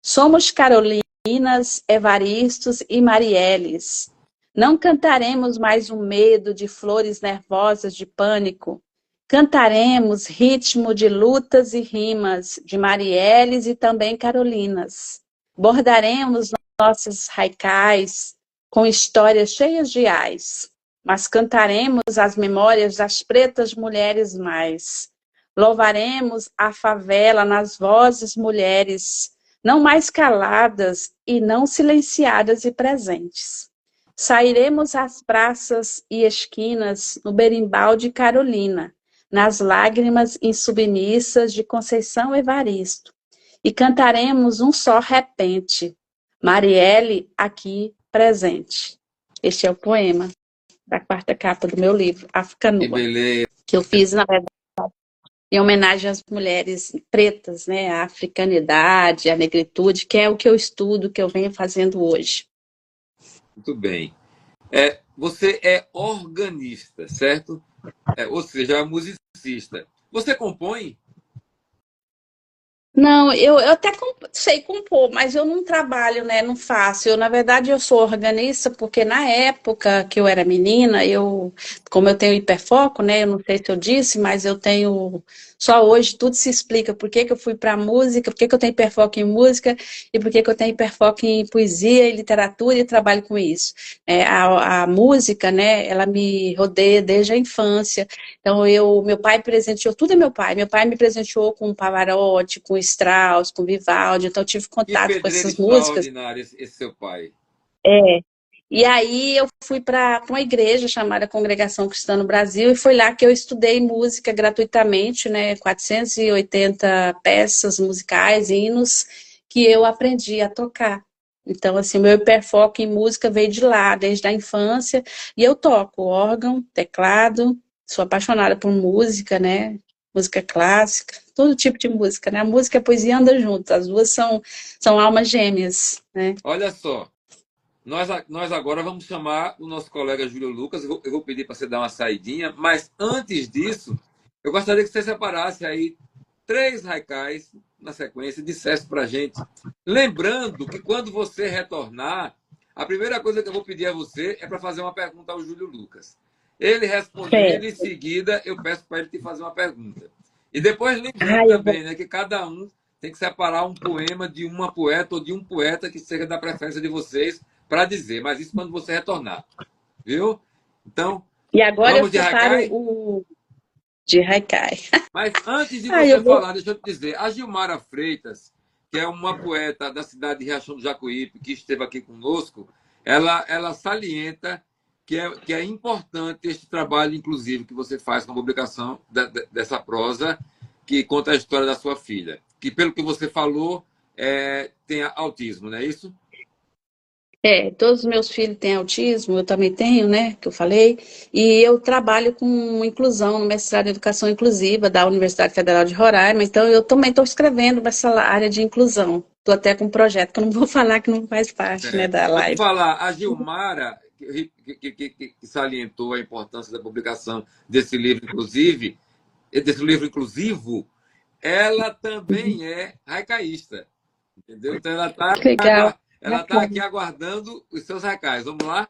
Somos Carolinas, Evaristos e Marielles. Não cantaremos mais o medo de flores nervosas de pânico. Cantaremos ritmo de lutas e rimas de Marielles e também Carolinas. Bordaremos nossos haikais com histórias cheias de ais, mas cantaremos as memórias das pretas mulheres mais. Louvaremos a favela nas vozes mulheres, não mais caladas e não silenciadas e presentes. Sairemos às praças e esquinas no berimbau de Carolina, nas lágrimas insubmissas de Conceição Evaristo, e cantaremos um só repente, Marielle aqui presente. Este é o poema da quarta capa do meu livro, África Que Nua, beleza. que eu fiz, na verdade, em homenagem às mulheres pretas, né? A africanidade, a negritude, que é o que eu estudo, que eu venho fazendo hoje. Muito bem. Você é organista, certo? Ou seja, é musicista. Você compõe? Não, eu até sei compor, mas eu não trabalho, né? Não faço. Eu, na verdade, eu sou organista porque na época que eu era menina, como eu tenho hiperfoco, né? Eu não sei se eu disse, mas eu tenho. Só hoje tudo se explica por que que eu fui para música, por que que eu tenho hiperfoco em música e por que que eu tenho hiperfoco em poesia e literatura e trabalho com isso. A música, né? Ela me rodeia desde a infância. Então, meu pai presenteou, tudo é meu pai. Meu pai me presenteou com Pavarotti, com Strauss, com Vivaldi. Então, eu tive Que contato com pedreiro essas músicas. extraordinário esse seu pai. É. E aí, eu fui para uma igreja chamada Congregação Cristã no Brasil, e foi lá que eu estudei música gratuitamente, né? 480 peças musicais, hinos, que eu aprendi a tocar. Então, assim, meu hiperfoco em música veio de lá, desde a infância, e eu toco órgão, teclado, sou apaixonada por música, né? Música clássica, todo tipo de música, né? A música e a poesia andam juntas, as duas são almas gêmeas, né? Olha só, nós agora vamos chamar o nosso colega Júlio Lucas. Eu vou pedir para você dar uma saidinha, mas antes disso, eu gostaria que você separasse aí 3 haikais na sequência e dissesse para a gente. Lembrando que quando você retornar, a primeira coisa que eu vou pedir a você é para fazer uma pergunta ao Júlio Lucas. Ele respondendo, em Certo. seguida eu peço para ele te fazer uma pergunta. E depois lembrando Ah, eu vou. também, né, que cada um tem que separar um poema de uma poeta ou de um poeta que seja da preferência de vocês para dizer, mas isso quando você retornar, viu? Então, E agora eu vamos de separo Haikai? o de Haikai. Mas antes de Ah, eu você vou. falar, deixa eu te dizer, a Gilmara Freitas, que é uma poeta da cidade de Riachão do Jacuípe, que esteve aqui conosco, ela salienta que é importante este trabalho, inclusive, que você faz com a publicação dessa prosa, que conta a história da sua filha, que, pelo que você falou, tem autismo, não é isso? Todos os meus filhos têm autismo, eu também tenho, né, que eu falei, e eu trabalho com inclusão no mestrado em educação inclusiva da Universidade Federal de Roraima, então eu também estou escrevendo nessa área de inclusão. Estou até com um projeto que eu não vou falar que não faz parte, né, da Vou te live. falar, a Gilmara, que salientou a importância da publicação desse livro, inclusive, desse livro inclusivo, ela também é haicaísta, entendeu? Então ela está Que legal, ela tá aqui bacana. aguardando os seus haicais. Vamos lá?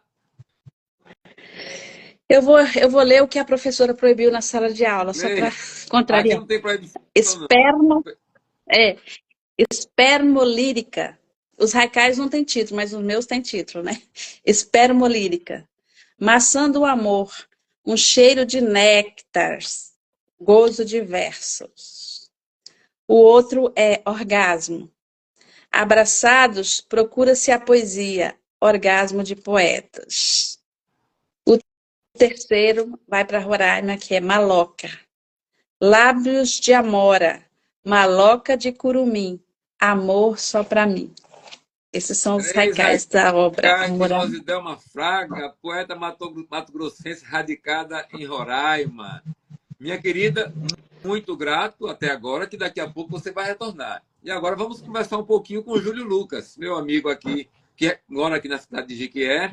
Eu vou ler o que a professora proibiu na sala de aula, só para Leia. Aqui contrariar. não tem proibição, não. Esperma, é, Espermolírica. Os haikais não têm título, mas os meus têm título, né? Espermolírica. Maçã do amor, um cheiro de néctares, gozo de versos. O outro é orgasmo. Abraçados, procura-se a poesia, orgasmo de poetas. O terceiro vai para Roraima, que é maloca. Lábios de amora, maloca de curumim, amor só para mim. Esses são os 3 haikais da obra haicais de Amor. Rosidelma Fraga, poeta mato-grossense radicada em Roraima. Minha querida, muito grato até agora, que daqui a pouco você vai retornar. E agora vamos conversar um pouquinho com o Júlio Lucas, meu amigo aqui, mora aqui na cidade de Jequié,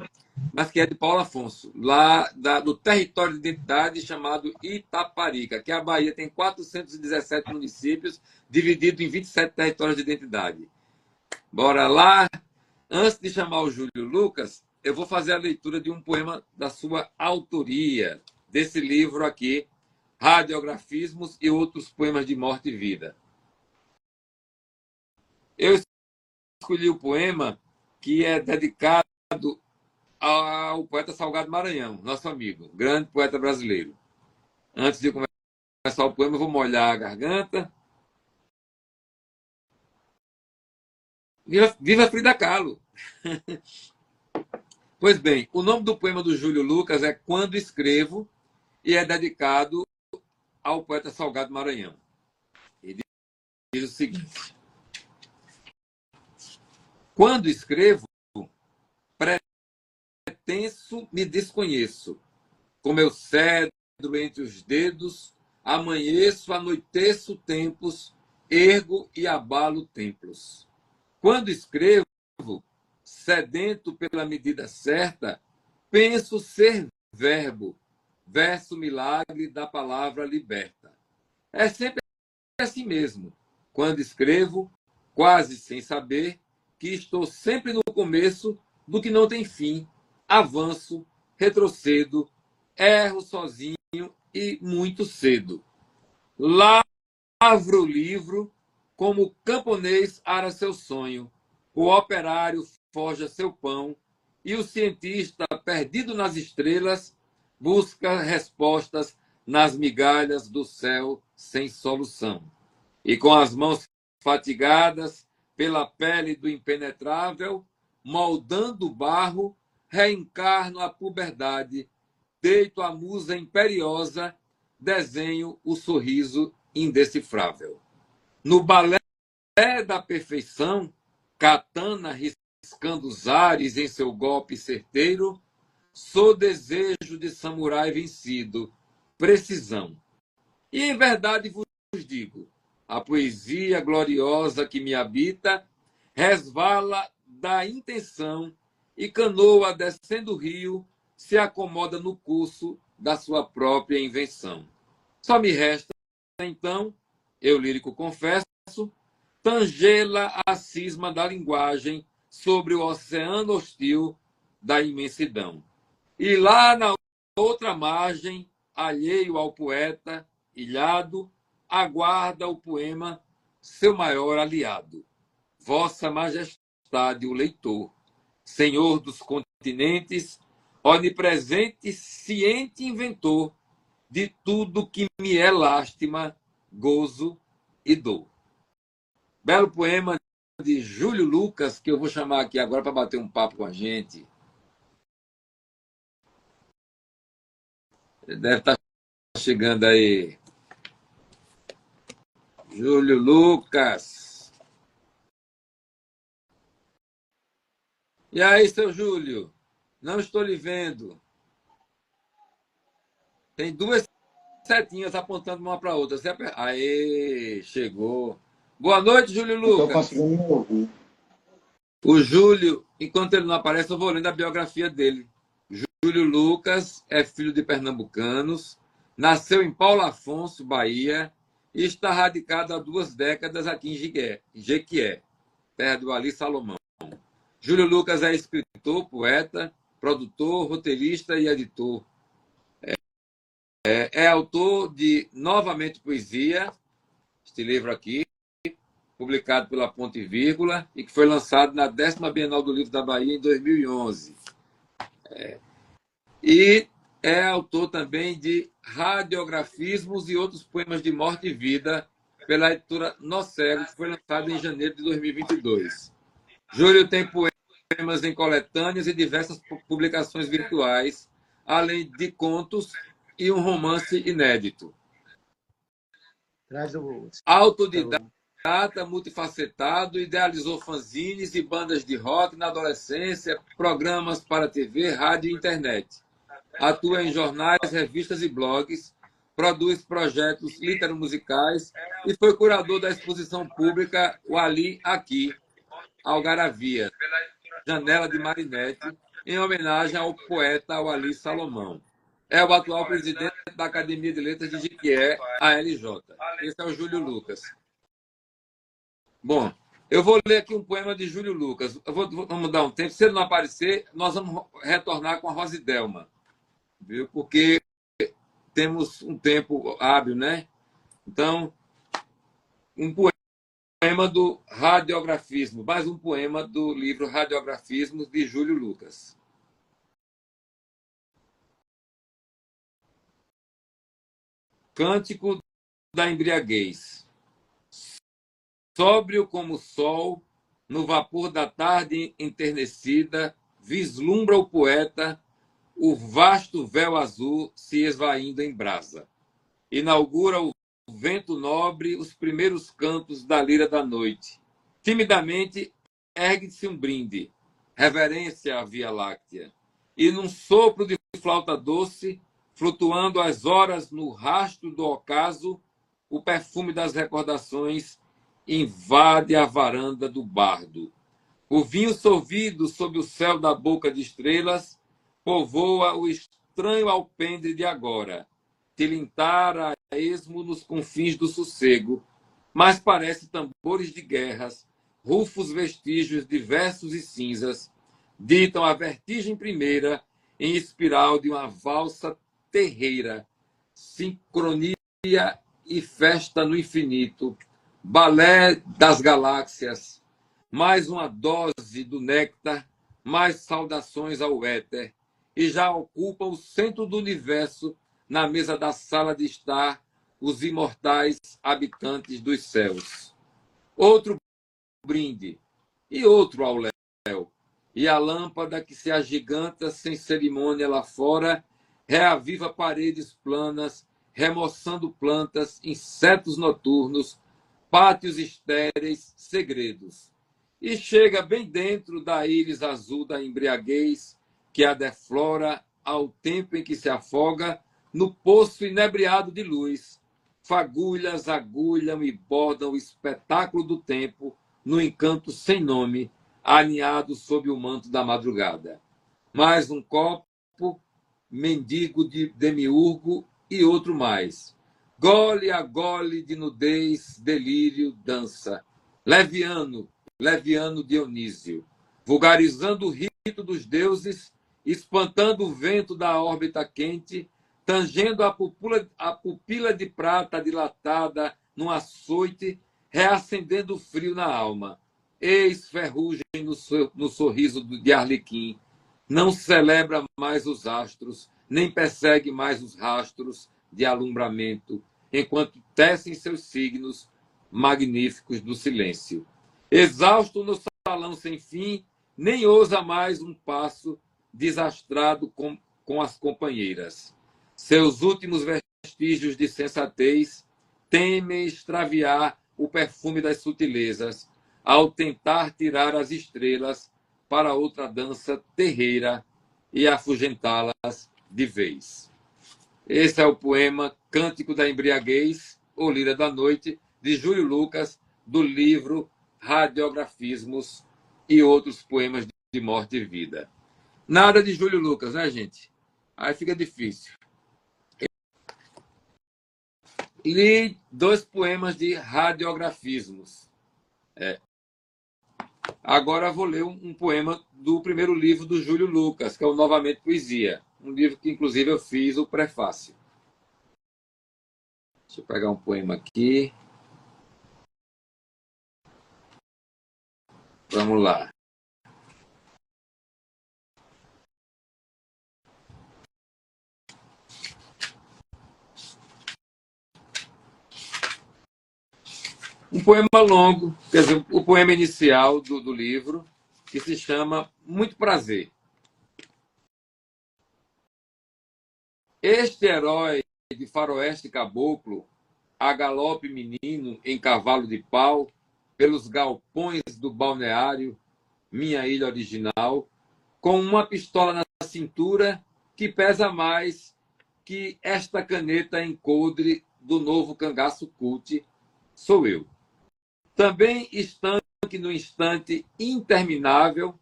mas que é de Paulo Afonso, lá do território de identidade chamado Itaparica, que a Bahia tem 417 municípios, dividido em 27 territórios de identidade. Bora lá! Antes de chamar o Júlio Lucas, eu vou fazer a leitura de um poema da sua autoria, desse livro aqui, Radiografismos e Outros Poemas de Morte e Vida. Eu escolhi o poema que é dedicado ao poeta Salgado Maranhão, nosso amigo, grande poeta brasileiro. Antes de começar o poema, eu vou molhar a garganta. Viva Frida Kahlo! Pois bem, o nome do poema do Júlio Lucas é Quando Escrevo e é dedicado ao poeta Salgado Maranhão. Ele diz o seguinte: quando escrevo, pretenso me desconheço, com meu cedro entre os dedos, amanheço, anoiteço tempos, ergo e abalo templos. Quando escrevo, sedento pela medida certa, penso ser verbo, verso milagre da palavra liberta. É sempre assim mesmo. quando escrevo, quase sem saber, que estou sempre no começo do que não tem fim. Avanço, retrocedo, erro sozinho e muito cedo. Lavro o livro como o camponês ara seu sonho, o operário forja seu pão e o cientista, perdido nas estrelas, busca respostas nas migalhas do céu sem solução. E com as mãos fatigadas pela pele do impenetrável, moldando o barro, reencarno a puberdade, deito a musa imperiosa, desenho o sorriso indecifrável. No balé da perfeição, katana riscando os ares em seu golpe certeiro, sou desejo de samurai vencido, precisão. E em verdade vos digo, a poesia gloriosa que me habita resvala da intenção e canoa descendo o rio se acomoda no curso da sua própria invenção. Só me resta, então, eu lírico confesso, tangê-la a cisma da linguagem sobre o oceano hostil da imensidão. E lá na outra margem, alheio ao poeta, ilhado, aguarda o poema seu maior aliado. Vossa Majestade, o leitor, Senhor dos continentes, onipresente, ciente inventor de tudo que me é lástima, gozo e dor. Belo poema de Júlio Lucas, que eu vou chamar aqui agora para bater um papo com a gente. Ele deve estar chegando aí. Júlio Lucas. E aí, seu Júlio? Não estou lhe vendo. Tem duas setinhas apontando uma para a outra. Aê, chegou. Boa noite, Júlio Lucas. Estou conseguindo me ouvir. O Júlio, enquanto ele não aparece, eu vou lendo a biografia dele. Júlio Lucas é filho de pernambucanos, nasceu em Paulo Afonso, Bahia, e está radicado há 2 décadas aqui em Jequié, terra do Ali Salomão. Júlio Lucas é escritor, poeta, produtor, roteirista e editor. É autor de Novamente Poesia, este livro aqui, publicado pela Ponte e Vírgula, e que foi lançado na 10ª Bienal do Livro da Bahia em 2011. E é autor também de Radiografismos e Outros Poemas de Morte e Vida, pela editora Nocego, que foi lançado em janeiro de 2022. Júlio tem poemas em coletâneas e diversas publicações virtuais, além de contos e um romance inédito. Autodidata, multifacetado, idealizou fanzines e bandas de rock na adolescência, programas para TV, rádio e internet. Atua em jornais, revistas e blogs, produz projetos litero-musicais e foi curador da exposição pública O Ali Aqui, Algaravia, Janela de Marinete, em homenagem ao poeta Ali Salomão. É o atual presidente da Academia de Letras de Jequié, ALJ. Esse é o Júlio Lucas. Bom, eu vou ler aqui um poema de Júlio Lucas. Vamos dar um tempo. Se ele não aparecer, nós vamos retornar com a Rosidelma, viu? Porque temos um tempo hábil, né? Então, um poema do Radiografismo, mais um poema do livro Radiografismos, de Júlio Lucas. Cântico da embriaguez. Sóbrio como o sol, no vapor da tarde enternecida, vislumbra o poeta o vasto véu azul se esvaindo em brasa. Inaugura o vento nobre os primeiros cantos da lira da noite. Timidamente ergue-se um brinde, reverência à Via Láctea. E num sopro de flauta doce, flutuando as horas no rastro do ocaso, o perfume das recordações invade a varanda do bardo. O vinho sorvido sob o céu da boca de estrelas povoa o estranho alpendre de agora, tilintar a esmo nos confins do sossego, mas parece tambores de guerras, rufos vestígios diversos e cinzas, ditam a vertigem primeira em espiral de uma valsa terreira, sincronia e festa no infinito, balé das galáxias, mais uma dose do néctar, mais saudações ao éter, e já ocupam o centro do universo, na mesa da sala de estar, os imortais habitantes dos céus. Outro brinde, e outro ao léu, e a lâmpada que se agiganta sem cerimônia lá fora, reaviva paredes planas, remoçando plantas, insetos noturnos, pátios estéreis, segredos. E chega bem dentro da íris azul da embriaguez, que a deflora ao tempo em que se afoga no poço inebriado de luz. Fagulhas agulham e bordam o espetáculo do tempo no encanto sem nome, aninhado sob o manto da madrugada. Mais um copo, mendigo de demiurgo e outro mais. Gole a gole de nudez, delírio, dança. Leviano, leviano Dionísio, vulgarizando o rito dos deuses, espantando o vento da órbita quente, tangendo a pupila de prata dilatada num açoite, reacendendo o frio na alma. Eis ferrugem no sorriso de Arlequim. Não celebra mais os astros, nem persegue mais os rastros de alumbramento, enquanto tecem seus signos magníficos do silêncio. Exausto no salão sem fim, nem ousa mais um passo desastrado com as companheiras. Seus últimos vestígios de sensatez temem extraviar o perfume das sutilezas, ao tentar tirar as estrelas para outra dança terreira e afugentá-las de vez. Esse é o poema Cântico da Embriaguez, ou Lira da Noite, de Júlio Lucas, do livro Radiografismos e Outros Poemas de Morte e Vida. Nada de Júlio Lucas, né, gente? Aí fica difícil. Li 2 poemas de radiografismos. Agora vou ler um poema do primeiro livro do Júlio Lucas, que é o Novamente Poesia. Um livro que, inclusive, eu fiz o prefácio. Deixa eu pegar um poema aqui. Vamos lá. Um poema longo, quer dizer, o poema inicial do livro, que se chama Muito Prazer. Este herói de faroeste caboclo, a galope menino em cavalo de pau, pelos galpões do balneário, minha ilha original, com uma pistola na cintura que pesa mais que esta caneta em coldre do novo cangaço cult, sou eu. Também estanque no instante interminável,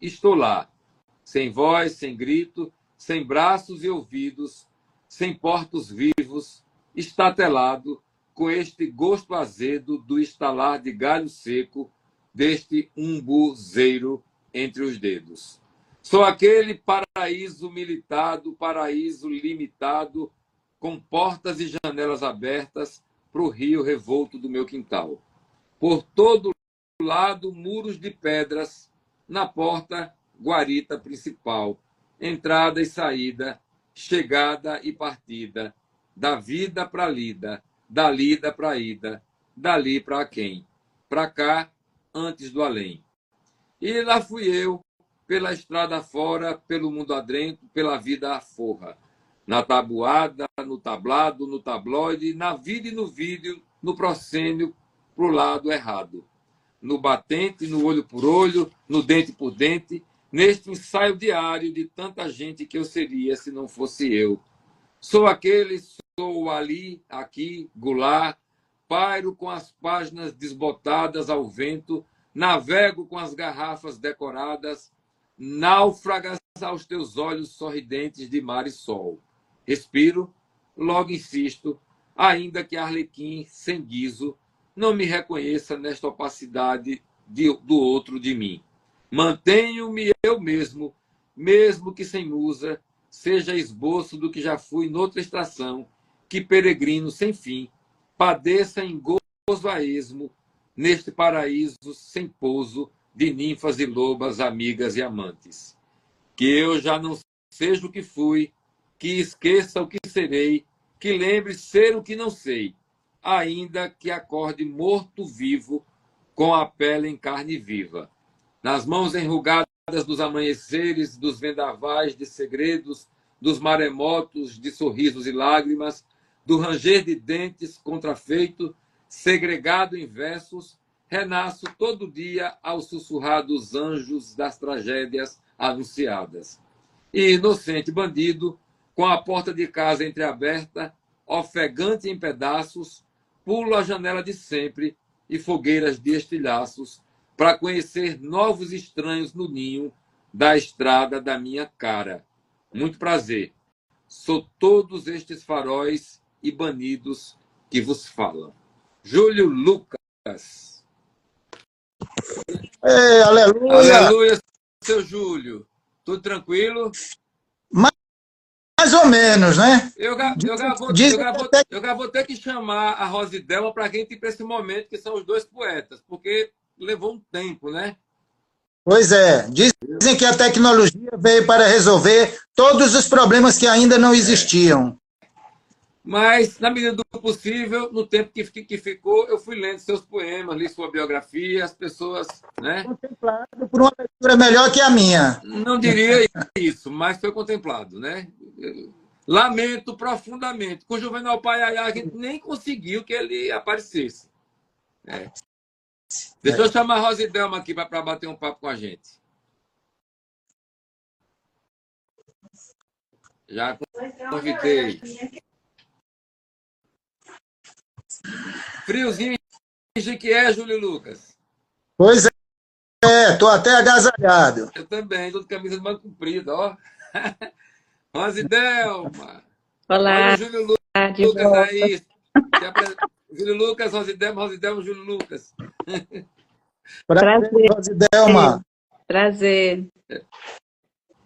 estou lá, sem voz, sem grito, sem braços e ouvidos, sem portos vivos, estatelado, com este gosto azedo do estalar de galho seco deste umbuzeiro entre os dedos. Sou aquele paraíso militado, paraíso limitado, com portas e janelas abertas para o rio revolto do meu quintal. Por todo lado, muros de pedras, na porta, guarita principal, entrada e saída, chegada e partida, da vida para a lida, da lida para a ida, dali para quem? Para cá, antes do além. E lá fui eu, pela estrada fora, pelo mundo adentro, pela vida aforra, na tabuada, no tablado, no tabloide, na vida e no vídeo, no proscênio, pro lado errado. No batente, no olho por olho, no dente por dente, neste ensaio diário de tanta gente que eu seria se não fosse eu. Sou aquele, sou ali, aqui, Goulart, pairo com as páginas desbotadas ao vento, navego com as garrafas decoradas, náufragas aos teus olhos sorridentes de mar e sol. Respiro, logo insisto, ainda que Arlequim, sem guiso, não me reconheça nesta opacidade do outro de mim. Mantenho-me eu mesmo, mesmo que sem musa, seja esboço do que já fui noutra estação, que peregrino sem fim, padeça em gozo a esmo, neste paraíso sem pouso de ninfas e lobas, amigas e amantes. Que eu já não seja o que fui, que esqueça o que serei, que lembre ser o que não sei, ainda que acorde morto-vivo com a pele em carne viva. Nas mãos enrugadas dos amanheceres, dos vendavais de segredos, dos maremotos de sorrisos e lágrimas, do ranger de dentes contrafeito, segregado em versos, renasço todo dia ao sussurrar dos anjos das tragédias anunciadas. E inocente bandido, com a porta de casa entreaberta, ofegante em pedaços, pulo a janela de sempre e fogueiras de estilhaços, para conhecer novos estranhos no ninho da estrada da minha cara. Muito prazer. Sou todos estes faróis e banidos que vos falam. Júlio Lucas. Ei, aleluia! Aleluia, seu Júlio. Tudo tranquilo? Mais ou menos, né? Eu vou ter que chamar a Rosidelma para a gente ir para esse momento, que são os dois poetas, porque levou um tempo, né? Pois é, dizem que a tecnologia veio para resolver todos os problemas que ainda não existiam. Mas, na medida do possível, no tempo que ficou, eu fui lendo seus poemas, li sua biografia, as pessoas, né? Contemplado por uma leitura melhor que a minha. Não diria isso, mas foi contemplado, né? Lamento profundamente. Com o Juvenal Paiaiá, a gente nem conseguiu que ele aparecesse. É. Deixa eu chamar a Rosidelma aqui para bater um papo com a gente. Já convidei. Friozinho em Jequié, Júlio Lucas. Pois é, tô até agasalhado. Eu também, tô de camisa de manga comprida, ó. Rosidelma. Olá, Olha o Júlio de Lucas volta. aí. Júlio Lucas, Rosidelma, Júlio Lucas. Prazer, Rosidelma. Prazer.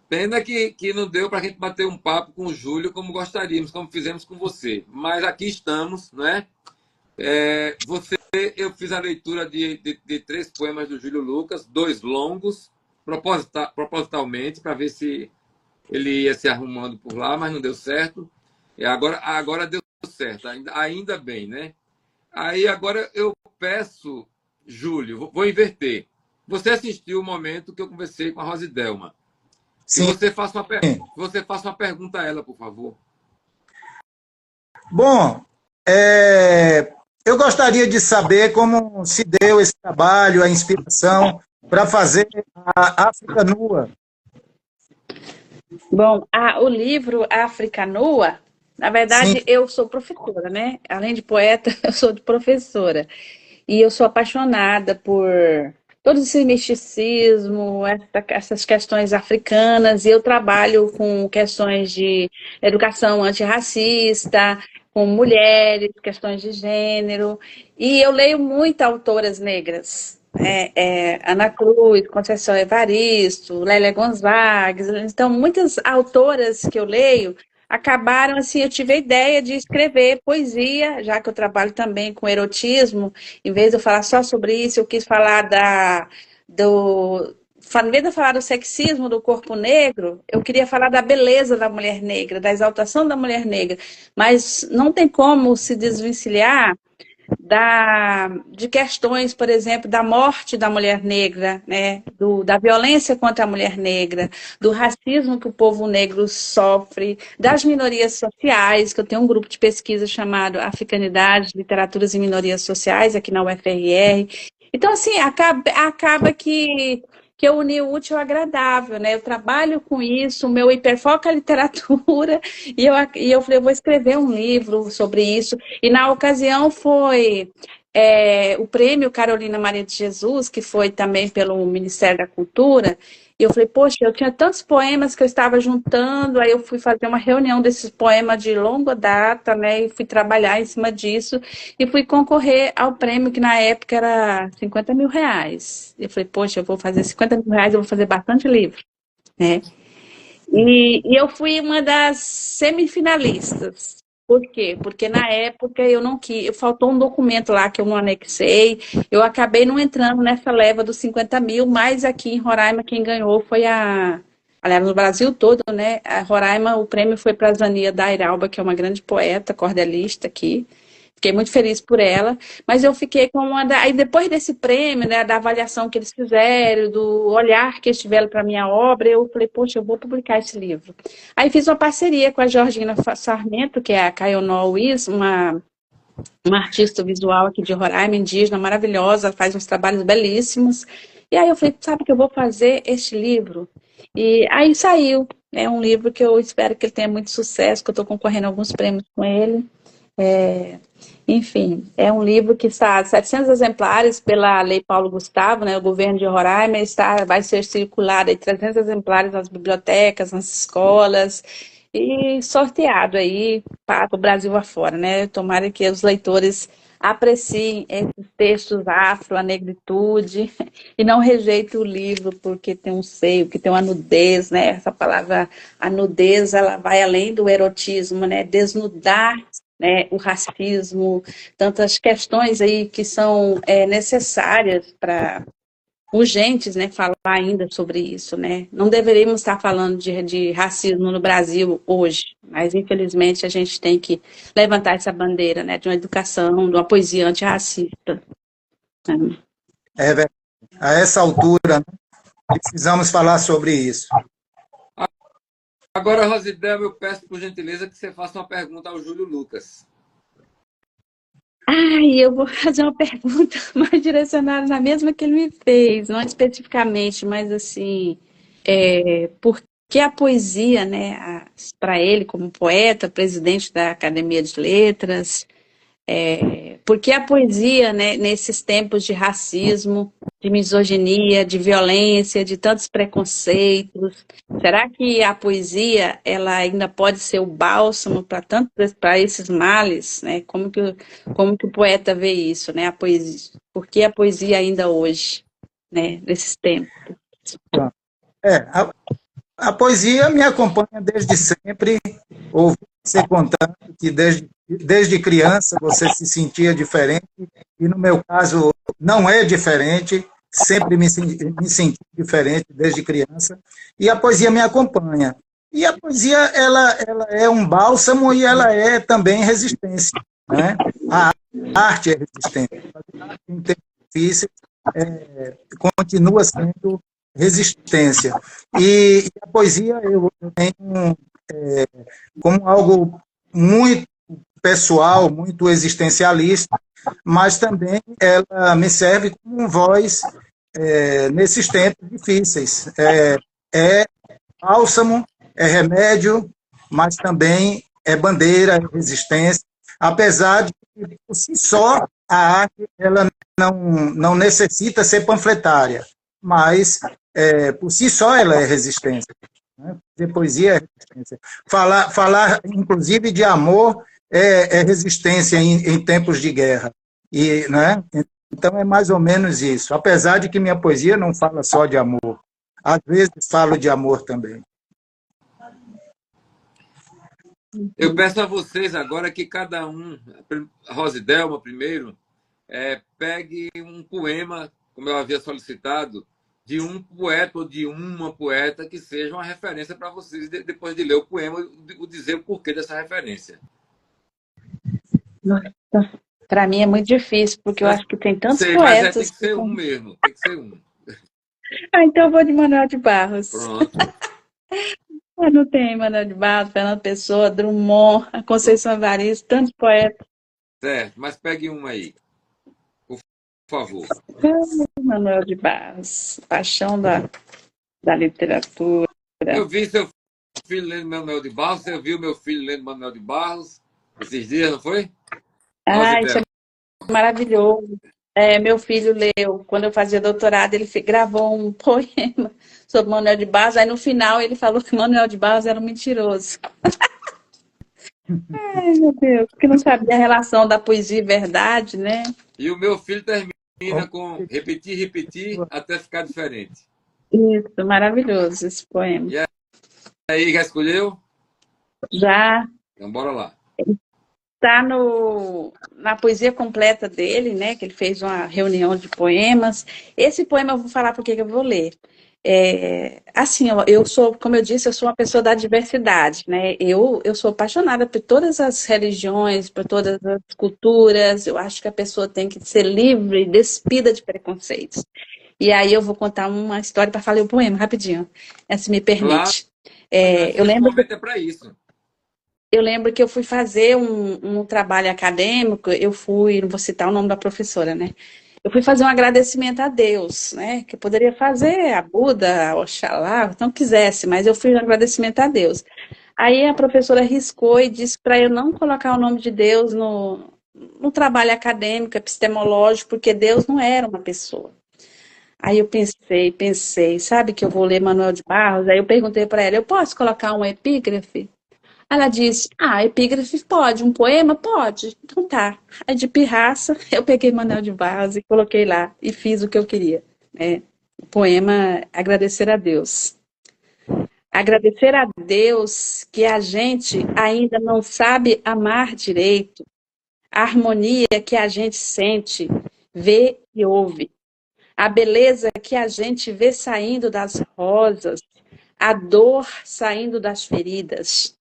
Pena que não deu para a gente bater um papo com o Júlio como gostaríamos, como fizemos com você. Mas aqui estamos, né? Eu fiz a leitura de 3 poemas do Júlio Lucas, 2 longos, propositalmente, para ver se ele ia se arrumando por lá, mas não deu certo. E agora deu certo, ainda bem, né? Aí agora eu peço, Júlio, vou inverter. Você assistiu o momento que eu conversei com a Rosidelma. Sim. Você faça uma pergunta a ela, por favor. Bom, eu gostaria de saber como se deu esse trabalho, a inspiração para fazer a África Nua. Bom, o livro África Nua, na verdade, Sim. eu sou professora, né? Além de poeta, eu sou de professora. E eu sou apaixonada por todo esse misticismo, essas questões africanas, e eu trabalho com questões de educação antirracista, com mulheres, questões de gênero, e eu leio muito autoras negras. Ana Cruz, Conceição Evaristo, Lélia Gonzagues, então muitas autoras que eu leio acabaram assim, eu tive a ideia de escrever poesia, já que eu trabalho também com erotismo, em vez de eu falar só sobre isso, eu quis falar em vez de eu falar do sexismo do corpo negro, eu queria falar da beleza da mulher negra, da exaltação da mulher negra, mas não tem como se desvencilhar de questões, por exemplo, da morte da mulher negra, né? Da violência contra a mulher negra, do racismo que o povo negro sofre, das minorias sociais, que eu tenho um grupo de pesquisa chamado Africanidade, Literaturas e Minorias Sociais, aqui na UFRR. Então, assim, acaba que eu uni o útil ao agradável, né? Eu trabalho com isso, o meu hiperfoco é a literatura, e eu falei, eu vou escrever um livro sobre isso. E na ocasião o prêmio Carolina Maria de Jesus, que foi também pelo Ministério da Cultura, e eu falei, poxa, eu tinha tantos poemas que eu estava juntando, aí eu fui fazer uma reunião desses poemas de longa data, né, e fui trabalhar em cima disso, e fui concorrer ao prêmio, que na época era R$ 50.000. Eu falei, poxa, eu vou fazer R$ 50.000, eu vou fazer bastante livro, né? E eu fui uma das semifinalistas. Por quê? Porque na época eu não quis, faltou um documento lá que eu não anexei, eu acabei não entrando nessa leva dos 50.000, mas aqui em Roraima quem ganhou foi aliás, no Brasil todo, né? A Roraima, o prêmio foi para a Zania Dairalba, que é uma grande poeta, cordelista aqui. Fiquei muito feliz por ela, mas eu fiquei com Aí depois desse prêmio, né, da avaliação que eles fizeram, do olhar que eles tiveram para a minha obra, eu falei, poxa, eu vou publicar esse livro. Aí fiz uma parceria com a Georgina Sarmento, que é a Cayonó Wiz, uma artista visual aqui de Roraima, indígena, maravilhosa, ela faz uns trabalhos belíssimos. E aí eu falei, sabe que eu vou fazer este livro? E aí saiu. É um livro que eu espero que ele tenha muito sucesso, que eu estou concorrendo a alguns prêmios com ele. Enfim, é um livro que está a 700 exemplares pela Lei Paulo Gustavo, né, o governo de Roraima, vai ser circulado aí 300 exemplares nas bibliotecas, nas escolas, e sorteado aí para o Brasil afora, né? Tomara que os leitores apreciem esses textos afro, a negritude, e não rejeitem o livro porque tem um seio, que tem uma nudez, né? Essa palavra, a nudez, ela vai além do erotismo, né? Desnudar, né, o racismo, tantas questões aí que são necessárias para urgentes, né, falar ainda sobre isso, né? Não deveríamos estar falando de racismo no Brasil hoje, mas infelizmente a gente tem que levantar essa bandeira, né, de uma educação, de uma poesia antirracista. É verdade. A essa altura, né, precisamos falar sobre isso. Agora, Rosidel, eu peço por gentileza que você faça uma pergunta ao Júlio Lucas. Eu vou fazer uma pergunta mais direcionada na mesma que ele me fez, não especificamente, mas assim, por que a poesia, né, para ele como poeta, presidente da Academia de Letras, por que a poesia, né, nesses tempos de racismo, de misoginia, de violência, de tantos preconceitos, será que a poesia ela ainda pode ser o bálsamo para esses males, né? Como que o poeta vê isso, né? A poesia, por que a poesia ainda hoje, né, nesses tempos? A poesia me acompanha desde sempre. Ouvi você contando que desde criança você se sentia diferente, e no meu caso não é diferente, sempre me senti diferente desde criança, e a poesia me acompanha. E a poesia ela é um bálsamo e ela é também resistência, né? A arte é resistência. Em tempos difíceis, continua sendo resistência. E a poesia eu tenho como algo muito pessoal, muito existencialista, mas também ela me serve como voz nesses tempos difíceis. É bálsamo, é remédio, mas também é bandeira, é resistência, apesar de que, por si só, a arte ela não necessita ser panfletária, mas por si só ela é resistência. Né? Fazer poesia é resistência. Falar inclusive, de amor é resistência em tempos de guerra. Né? Então, é mais ou menos isso. Apesar de que minha poesia não fala só de amor. Às vezes, falo de amor também. Eu peço a vocês agora que cada um, Rosidelma primeiro, pegue um poema, como eu havia solicitado, de um poeta ou de uma poeta que seja uma referência para vocês, depois de ler o poema, dizer o porquê dessa referência. Para mim é muito difícil, porque eu acho que tem tantos poetas. Mas tem que ser um mesmo, tem que ser um. Então eu vou de Manuel de Barros. Pronto. Não tem Manuel de Barros, Fernando Pessoa, Drummond, Conceição Evaristo, tantos poetas. Certo, mas pegue um aí, por favor. Manuel de Barros, paixão da literatura. Eu vi seu filho lendo Manuel de Barros, você viu meu filho lendo Manuel de Barros esses dias, não foi? Isso é maravilhoso. Meu filho leu, quando eu fazia doutorado, ele gravou um poema sobre Manuel de Barros, aí no final ele falou que Manuel de Barros era um mentiroso. Ai, meu Deus, porque não sabia a relação da poesia e verdade, né? E o meu filho termina com repetir, repetir, até ficar diferente. Isso, maravilhoso esse poema. E aí, já escolheu? Já Então, bora lá. está na poesia completa dele, né? Que ele fez uma reunião de poemas. Esse poema eu vou falar porque que eu vou ler. Assim, eu sou, como eu disse, eu sou uma pessoa da diversidade, né? Eu sou apaixonada por todas as religiões, por todas as culturas. Eu acho que a pessoa tem que ser livre, despida de preconceitos. E aí eu vou contar uma história para falar o poema rapidinho, se me permite. Esse momento é para isso. Eu lembro que eu fui fazer um trabalho acadêmico, não vou citar o nome da professora, né? Eu fui fazer um agradecimento a Deus, né? Que eu poderia fazer a Buda, a Oxalá, então quisesse, mas eu fiz um agradecimento a Deus. Aí a professora riscou e disse para eu não colocar o nome de Deus no trabalho acadêmico, epistemológico, porque Deus não era uma pessoa. Aí eu pensei, sabe que eu vou ler Manuel de Barros? Aí eu perguntei para ela, eu posso colocar um epígrafe? Ela disse, epígrafe pode, um poema pode. Então tá. Aí de pirraça, eu peguei Manuel de Barros e coloquei lá e fiz o que eu queria. O poema Agradecer a Deus. Agradecer a Deus que a gente ainda não sabe amar direito, a harmonia que a gente sente, vê e ouve, a beleza que a gente vê saindo das rosas, a dor saindo das feridas.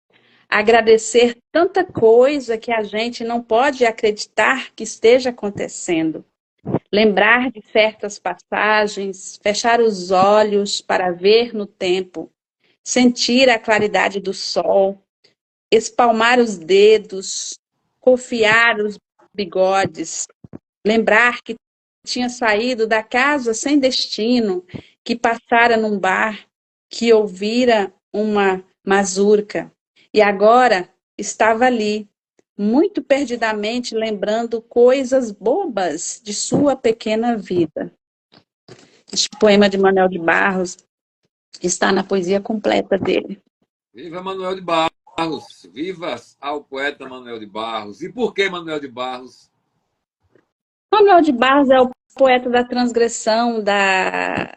Agradecer tanta coisa que a gente não pode acreditar que esteja acontecendo. Lembrar de certas passagens, fechar os olhos para ver no tempo, sentir a claridade do sol, espalmar os dedos, cofiar os bigodes, lembrar que tinha saído da casa sem destino, que passara num bar, que ouvira uma mazurca. E agora estava ali, muito perdidamente lembrando coisas bobas de sua pequena vida. Este poema de Manuel de Barros está na poesia completa dele. Viva Manuel de Barros! Viva ao poeta Manuel de Barros! E por que Manuel de Barros? Manuel de Barros é o poeta da transgressão, da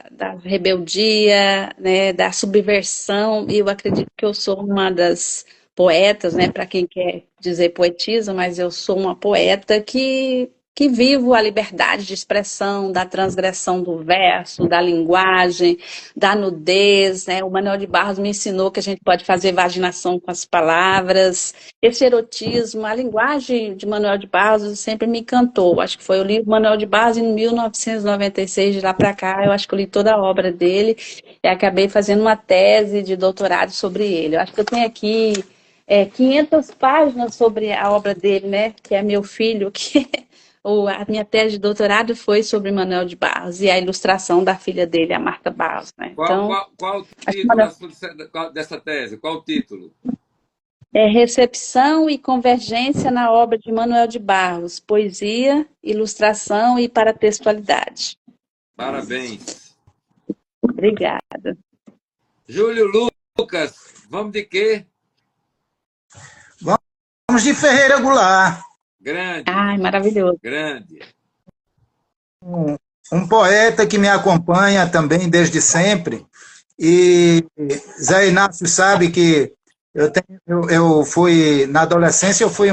rebeldia, né, da subversão, e eu acredito que eu sou uma das poetas, né, para quem quer dizer poetisa, mas eu sou uma poeta que vivo a liberdade de expressão, da transgressão do verso, da linguagem, da nudez, né? O Manuel de Barros me ensinou que a gente pode fazer vaginação com as palavras, esse erotismo, a linguagem de Manuel de Barros sempre me encantou. Acho que foi o livro Manuel de Barros em 1996, de lá para cá, eu acho que eu li toda a obra dele e acabei fazendo uma tese de doutorado sobre ele. Eu acho que eu tenho aqui 500 páginas sobre a obra dele, né? Que é meu filho, a minha tese de doutorado foi sobre Manuel de Barros e a ilustração da filha dele, a Marta Barros. Né? Qual o título dessa tese? Qual o título? Recepção e convergência na obra de Manuel de Barros, poesia, ilustração e paratextualidade. Parabéns. Obrigada. Júlio Lucas, vamos de quê? Vamos de Ferreira Goulart. Grande. Ai, maravilhoso. Grande. Um poeta que me acompanha também desde sempre. E Zé Inácio sabe que eu fui, na adolescência, eu fui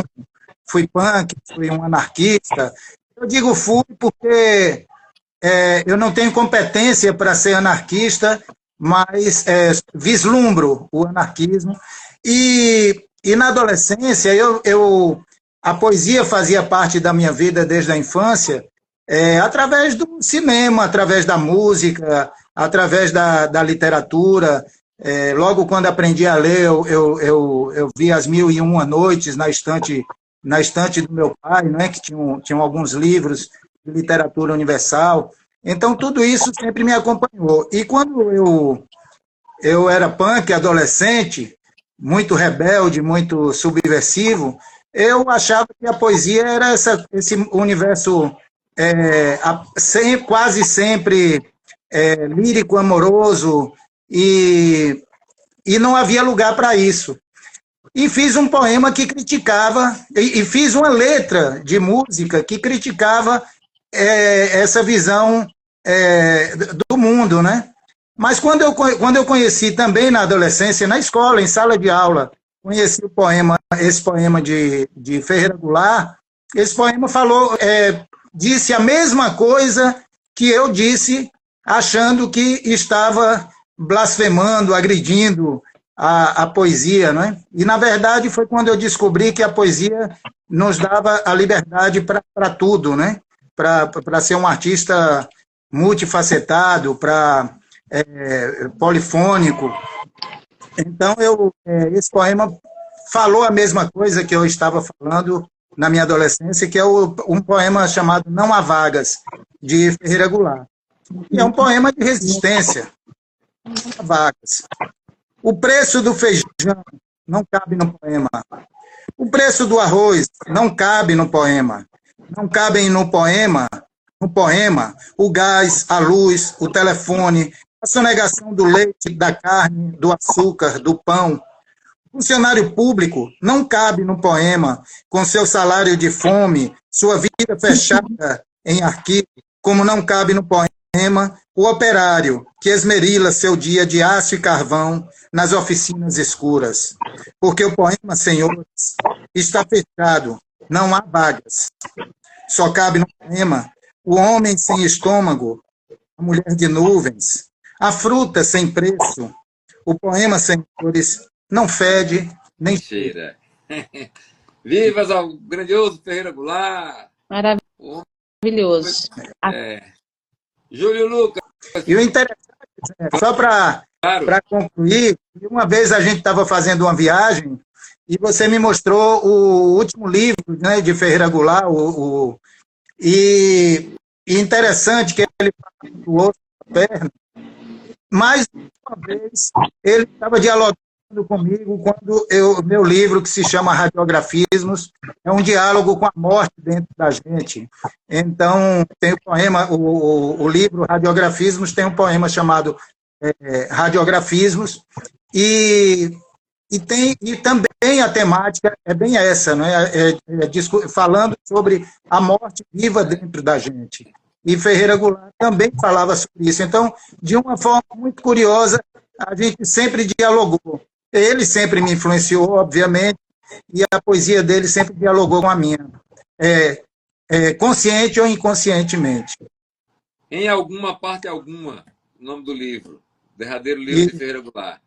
punk, fui um anarquista. Eu digo fui porque eu não tenho competência para ser anarquista, mas vislumbro o anarquismo. E na adolescência, a poesia fazia parte da minha vida desde a infância, através do cinema, através da música, através da literatura. Logo quando aprendi a ler, eu vi As Mil e Uma Noites na estante do meu pai, né, que tinham alguns livros de literatura universal. Então, tudo isso sempre me acompanhou. E quando eu era punk, adolescente, muito rebelde, muito subversivo, eu achava que a poesia era esse universo quase sempre lírico, amoroso, e não havia lugar para isso. E fiz um poema que criticava, e fiz uma letra de música que criticava essa visão do mundo, né? Mas quando eu conheci também na adolescência, na escola, em sala de aula, conheci esse poema de Ferreira Goulart, esse poema disse a mesma coisa que eu disse, achando que estava blasfemando, agredindo a poesia, né? E, na verdade, foi quando eu descobri que a poesia nos dava a liberdade para tudo, né? Para ser um artista multifacetado, polifônico. Então, esse poema falou a mesma coisa que eu estava falando na minha adolescência, que é um poema chamado Não Há Vagas, de Ferreira Goulart. E é um poema de resistência. Não há vagas. O preço do feijão não cabe no poema. O preço do arroz não cabe no poema. Não cabem no poema, o gás, a luz, o telefone, a sonegação do leite, da carne, do açúcar, do pão. Funcionário público não cabe no poema, com seu salário de fome, sua vida fechada em arquivo, como não cabe no poema o operário que esmerila seu dia de aço e carvão nas oficinas escuras. Porque o poema, senhores, está fechado, não há vagas. Só cabe no poema o homem sem estômago, a mulher de nuvens, a fruta sem preço. O poema, senhores, não fede nem cheira. Vivas ao grandioso Ferreira Goulart! Maravilhoso. Júlio Lucas. E o interessante, só para concluir, uma vez a gente estava fazendo uma viagem e você me mostrou o último livro, né, de Ferreira Goulart, e interessante que ele falou do osso da perna, mais uma vez ele estava dialogando comigo quando meu livro, que se chama Radiografismos, é um diálogo com a morte dentro da gente. Então, tem o poema, o livro Radiografismos tem um poema chamado Radiografismos, e também a temática é bem essa, né? Falando sobre a morte viva dentro da gente. E Ferreira Goulart também falava sobre isso. Então, de uma forma muito curiosa, a gente sempre dialogou. Ele sempre me influenciou, obviamente, e a poesia dele sempre dialogou com a minha, consciente ou inconscientemente. Em alguma parte alguma, o nome do livro. Derradeiro livro de Ferreira Goulart.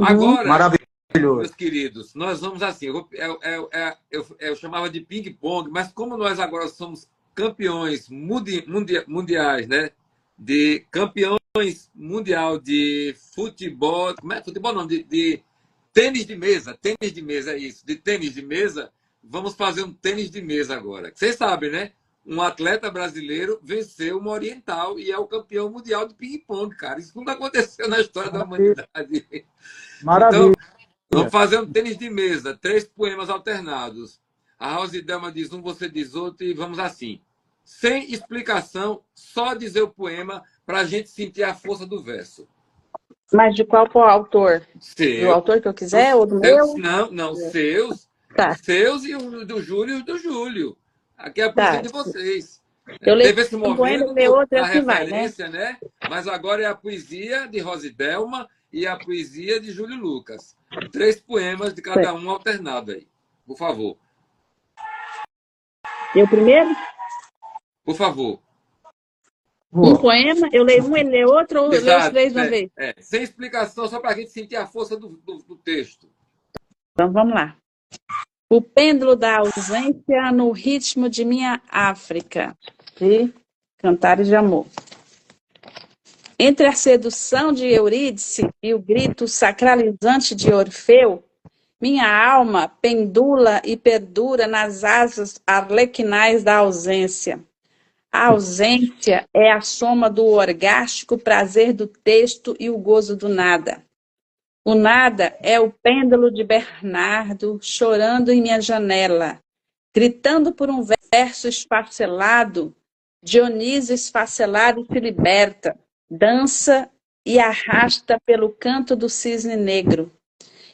Agora, maravilhoso. Meus queridos, nós vamos assim, eu chamava de ping-pong, mas como nós agora somos campeões mundiais, né? De campeões mundial de futebol, como é? Futebol não, de tênis de mesa é isso, de tênis de mesa, vamos fazer um tênis de mesa agora. Vocês sabem, né? Um atleta brasileiro venceu uma oriental e é o campeão mundial de ping-pong, cara. Isso nunca aconteceu na história da humanidade. Maravilha. Então, vamos fazer um tênis de mesa, 3 poemas alternados. A Rosidelma diz um, você diz outro, e vamos assim. Sem explicação, só dizer o poema para a gente sentir a força do verso. Mas de qual autor? Seu. Do autor que eu quiser ou do meu? Não, seus. Tá. Seus e o do Júlio e o do Júlio. Aqui é a poesia de vocês. Eu leio Teve esse momento da referência, vai, né? Mas agora é a poesia de Rosidelma e a poesia de Júlio Lucas. 3 poemas de cada um alternado aí. Por favor. Eu primeiro? Por favor. Um poema, eu leio um, ele lê outro, ou eu leio os 3 de uma vez? Sem explicação, só para a gente sentir a força do texto. Então, vamos lá. O pêndulo da ausência no ritmo de minha África, de Cantares de Amor. Entre a sedução de Eurídice e o grito sacralizante de Orfeu, minha alma pendula e perdura nas asas arlequinais da ausência. A ausência é a soma do orgástico prazer do texto e o gozo do nada. O nada é o pêndulo de Bernardo chorando em minha janela, gritando por um verso esfacelado. Dionísio esfacelado se liberta, dança e arrasta pelo canto do cisne negro.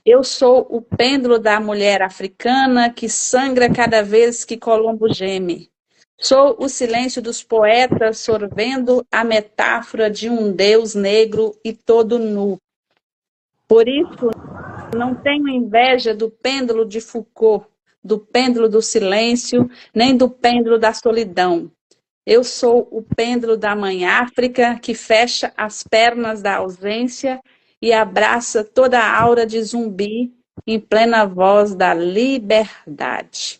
Eu sou o pêndulo da mulher africana que sangra cada vez que Colombo geme. Sou o silêncio dos poetas sorvendo a metáfora de um Deus negro e todo nu. Por isso, não tenho inveja do pêndulo de Foucault, do pêndulo do silêncio, nem do pêndulo da solidão. Eu sou o pêndulo da mãe África que fecha as pernas da ausência e abraça toda a aura de zumbi em plena voz da liberdade.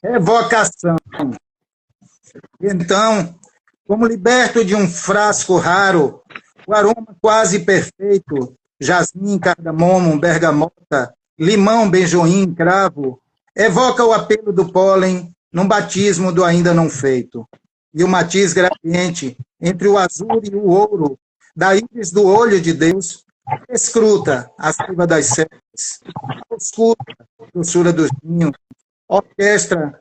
Evocação. Então, como liberto de um frasco raro, o aroma quase perfeito, jasmim, cardamomo, bergamota, limão, benjoim, cravo, evoca o apelo do pólen num batismo do ainda não feito. E o matiz gradiente entre o azul e o ouro da íris do olho de Deus escruta a seiva das serras, ausculta a doçura dos vinhos, orquestra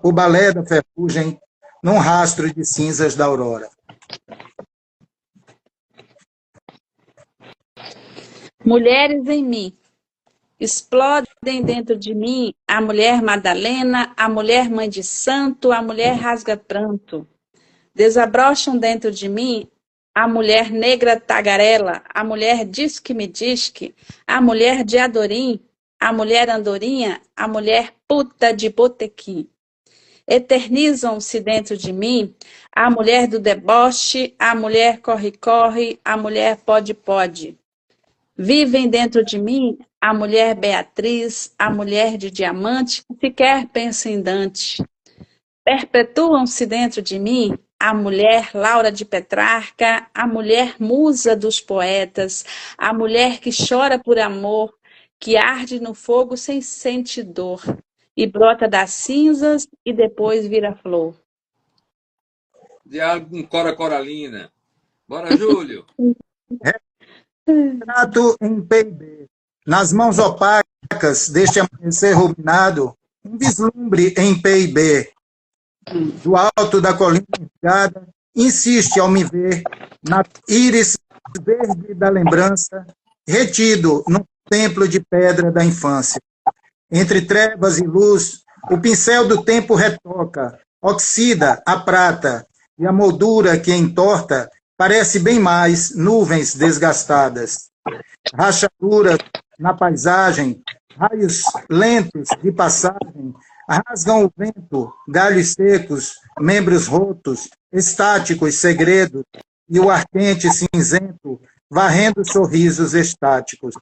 o balé da ferrugem num rastro de cinzas da aurora. Mulheres em mim. Explodem dentro de mim a mulher Madalena, a mulher mãe de santo, a mulher rasga pranto. Desabrocham dentro de mim a mulher negra tagarela, a mulher diz que me diz que, a mulher de Adorim, a mulher andorinha, a mulher puta de botequim. Eternizam-se dentro de mim a mulher do deboche, a mulher corre-corre, a mulher pode-pode. Vivem dentro de mim a mulher Beatriz, a mulher de diamante, que sequer pensa em Dante. Perpetuam-se dentro de mim a mulher Laura de Petrarca, a mulher musa dos poetas, a mulher que chora por amor, que arde no fogo sem sentir dor, e brota das cinzas e depois vira flor. Diálogo com Cora Coralina. Bora, Júlio. Retrato em PIB. Nas mãos opacas deste amanhecer ruminado, um vislumbre em PIB. Do alto da colina enrugada, insiste ao me ver, na íris verde da lembrança, retido num templo de pedra da infância. Entre trevas e luz, o pincel do tempo retoca, oxida a prata, e a moldura que entorta parece bem mais nuvens desgastadas. Rachaduras na paisagem, raios lentos de passagem, rasgam o vento, galhos secos, membros rotos, estáticos segredos, e o ardente cinzento, varrendo sorrisos estáticos.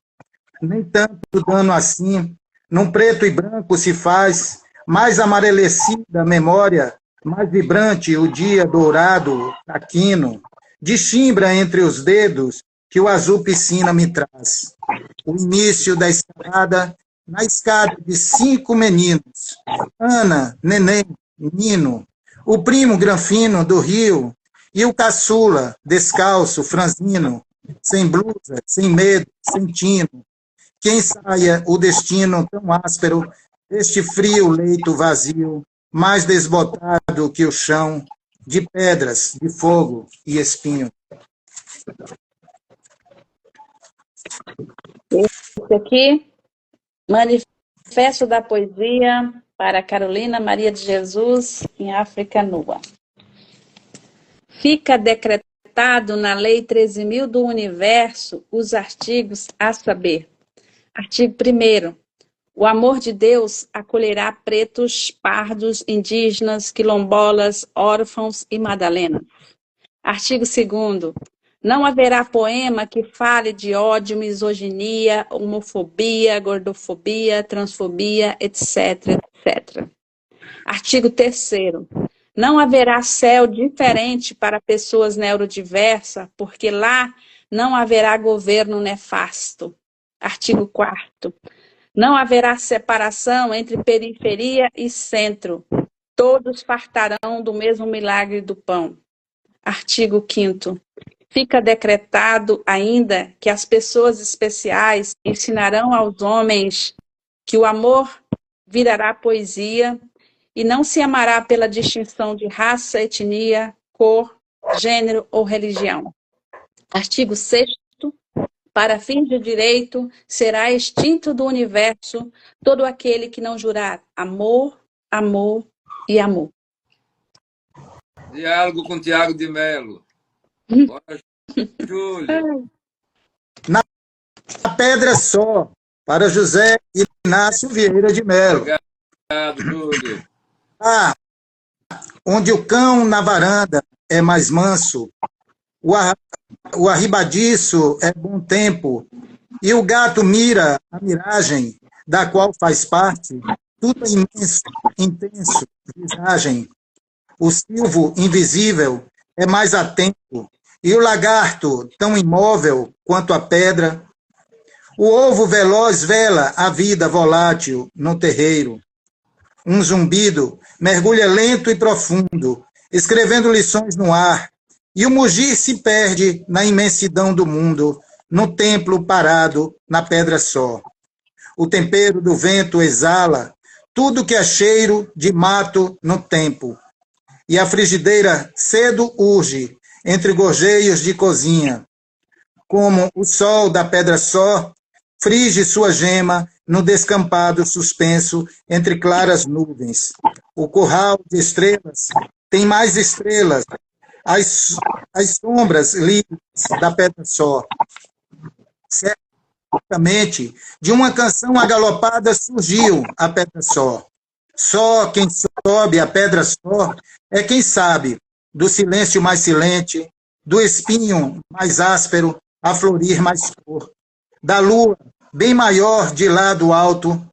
Nem tanto dano assim, num preto e branco se faz, mais amarelecida a memória, mais vibrante o dia dourado, taquino, de chimbra entre os dedos que o azul piscina me traz. O início da escalada, na escada de 5 meninos, Ana, Neném, Nino, o primo Granfino do Rio e o caçula, descalço, franzino, sem blusa, sem medo, sem tino, que ensaia o destino tão áspero deste frio leito vazio, mais desbotado que o chão, de pedras, de fogo e espinho. Esse aqui, Manifesto da Poesia para Carolina Maria de Jesus, em África Nua. Fica decretado na Lei 13.000 do Universo os artigos a saber. Artigo 1º. O amor de Deus acolherá pretos, pardos, indígenas, quilombolas, órfãos e madalenas. Artigo 2º. Não haverá poema que fale de ódio, misoginia, homofobia, gordofobia, transfobia, etc, etc. Artigo 3º. Não haverá céu diferente para pessoas neurodiversas, porque lá não haverá governo nefasto. Artigo 4º. Não haverá separação entre periferia e centro. Todos fartarão do mesmo milagre do pão. Artigo 5º. Fica decretado ainda que as pessoas especiais ensinarão aos homens que o amor virará poesia e não se amará pela distinção de raça, etnia, cor, gênero ou religião. Artigo 6º. Para fins de direito, será extinto do universo todo aquele que não jurar amor, amor e amor. Diálogo com Tiago de Mello. Bora, Júlio. Na pedra só, para José Inácio Vieira de Mello. Obrigado, Júlio. Ah, onde o cão na varanda é mais manso, o arribadiço é bom tempo, e o gato mira a miragem, da qual faz parte, tudo é imenso, intenso, visagem. O silvo invisível é mais atento, e o lagarto tão imóvel quanto a pedra. O ovo veloz vela a vida volátil no terreiro. Um zumbido mergulha lento e profundo, escrevendo lições no ar, e o mugir se perde na imensidão do mundo, no templo parado, na pedra só. O tempero do vento exala tudo que é cheiro de mato no tempo, e a frigideira cedo urge entre gorjeios de cozinha, como o sol da pedra só frige sua gema no descampado suspenso entre claras nuvens. O curral de estrelas tem mais estrelas, as sombras livres da pedra só. Certamente, de uma canção agalopada surgiu a pedra só. Só quem sobe a pedra só é quem sabe do silêncio mais silente, do espinho mais áspero a florir mais cor, da lua bem maior de lá do alto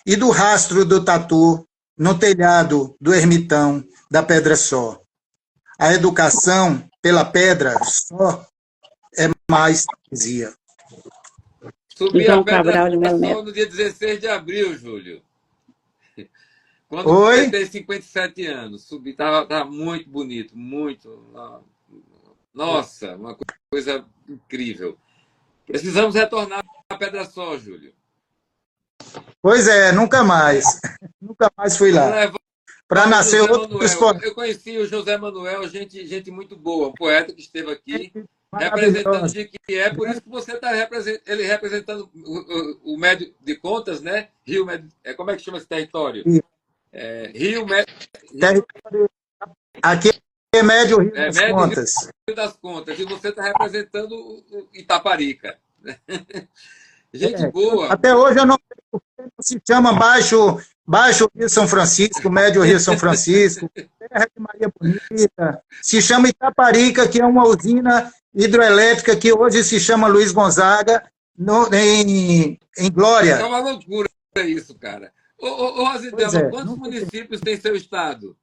e do rastro do tatu no telhado do ermitão da pedra só. A educação pela pedra só é mais poesia. Subi João a pedra Cabral de Melo só Neto. no dia 16 de abril, Júlio. Quando Oi? completei 57 anos. Subi, tava muito bonito, muito. Nossa, uma coisa incrível. Precisamos retornar à Pedra Só, Júlio. Pois é, nunca mais. Nunca mais fui lá. Para nascer outros poetas. Eu conheci o José Manuel, gente muito boa, um poeta que esteve aqui representando Maravilhoso. o Jequié, por isso que você está representando o médio de contas, né? Rio Médio, como é que chama esse território? Rio Médio. Território. Aqui é Médio Rio das Médio Contas. Rio das Contas, e você está representando o Itaparica. Gente boa. Até hoje eu não sei por que se chama Baixo Rio São Francisco, Médio Rio São Francisco, Terra de Maria Bonita, se chama Itaparica, que é uma usina hidrelétrica que hoje se chama Luiz Gonzaga, em Glória. É uma loucura isso, cara. Ô Rosidelma, quantos municípios tem seu estado?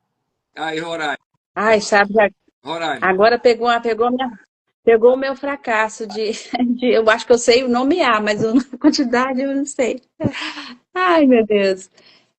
Aí, Roraima. Ai, sabe, Roraima. agora pegou o meu fracasso eu acho que eu sei nomear, mas a quantidade eu não sei. Ai, meu Deus.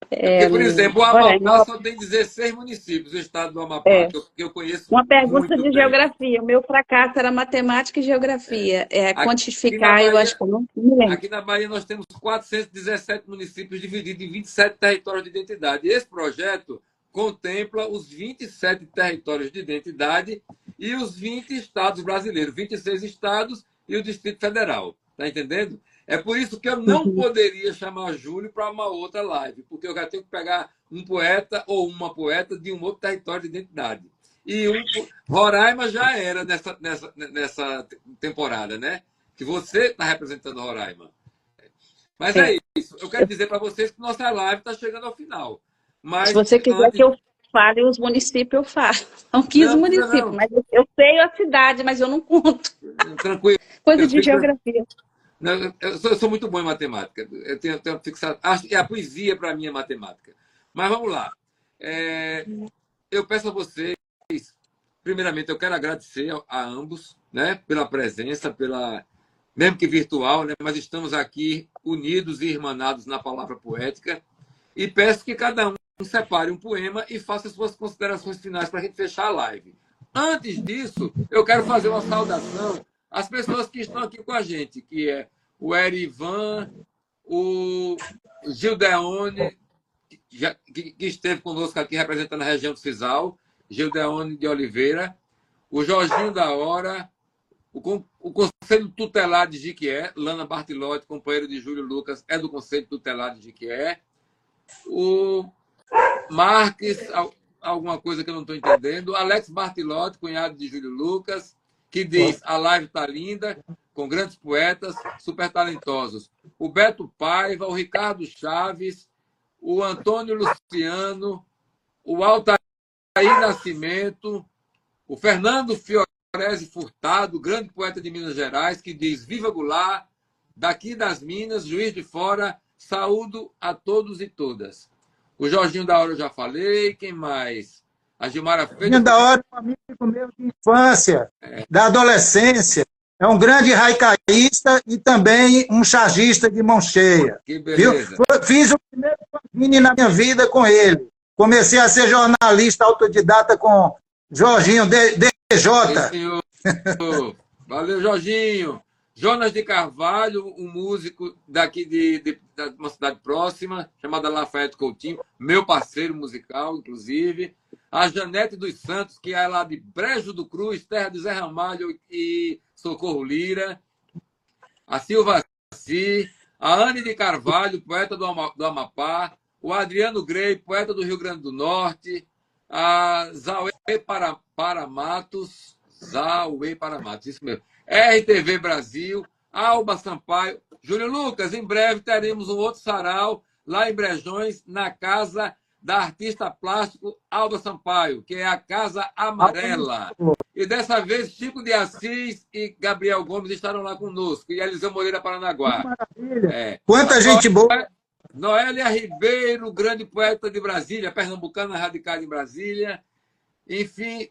Porque, por exemplo, o Amapá só tem 16 municípios, o estado do Amapá, que eu conheço. Uma pergunta muito de bem. geografia. O meu fracasso era matemática e geografia. Quantificar, Bahia, eu acho que eu não me lembro. Aqui na Bahia nós temos 417 municípios divididos em 27 territórios de identidade. E esse projeto contempla os 27 territórios de identidade e os 20 estados brasileiros, 26 estados e o Distrito Federal. Está entendendo? É por isso que eu não poderia chamar Júlio para uma outra live, porque eu já tenho que pegar um poeta ou uma poeta de um outro território de identidade. E Roraima já era nessa temporada, né? Que você está representando Roraima. Mas é isso. Eu quero dizer para vocês que nossa live está chegando ao final. Mas, se você quiser que eu fale os municípios, eu falo. São 15 municípios, mas eu sei a cidade, mas eu não conto. Tranquilo. Coisa de geografia. Eu sou muito bom em matemática. Eu tenho fixado. E a poesia, para mim, é matemática. Mas vamos lá. Eu peço a vocês, primeiramente, eu quero agradecer a ambos, né, pela presença, mesmo que virtual, né, mas estamos aqui unidos e irmanados na palavra poética. E peço que cada um separe um poema e faça suas considerações finais para a gente fechar a live. antes disso, eu quero fazer uma saudação às pessoas que estão aqui com a gente, que é o Erivan, o Gildeone, que esteve conosco aqui representando a região do Cisal, Gildeone de Oliveira, o Jorginho da Hora, o Conselho Tutelar de Jiquié, Lana Bartilotti, companheiro de Júlio Lucas, é do Conselho Tutelar de Jiquié, o Marques, alguma coisa que eu não estou entendendo, Alex Bartilotti, cunhado de Júlio Lucas, que diz: a live está linda, com grandes poetas, super talentosos. O Beto Paiva, o Ricardo Chaves, o Antônio Luciano, o Altair Nascimento, o Fernando Fiorese Furtado, grande poeta de Minas Gerais, que diz: viva Goulart, daqui das Minas, Juiz de Fora, saúdo a todos e todas. O Jorginho da Hora eu já falei, quem mais? A Gilmara Freire. Jorginho da Hora é um amigo meu de infância, da adolescência. É um grande raicaísta e também um chargista de mão cheia. Que beleza. Viu? Fiz o primeiro fanzine na minha vida com ele. Comecei a ser jornalista autodidata com Jorginho, DJ. Senhor. Valeu, Jorginho. Jonas de Carvalho, um músico daqui de uma cidade próxima, chamada Lafayette Coutinho, meu parceiro musical, inclusive. A Janete dos Santos, que é lá de Brejo do Cruz, terra de Zé Ramalho e Socorro Lira. A Silva Si, a Anne de Carvalho, poeta do Amapá. O Adriano Grey, poeta do Rio Grande do Norte. A Zauê Paramatos, isso mesmo. RTV Brasil, Alba Sampaio. Júlio Lucas, em breve teremos um outro sarau lá em Brejões, na casa da artista plástico Alba Sampaio, que é a Casa Amarela. E dessa vez, Chico de Assis e Gabriel Gomes estarão lá conosco, e Eliseu Moreira Paranaguá. Maravilha! Quanta gente boa! Noélia Ribeiro, grande poeta de Brasília, pernambucana radicada em Brasília. Enfim,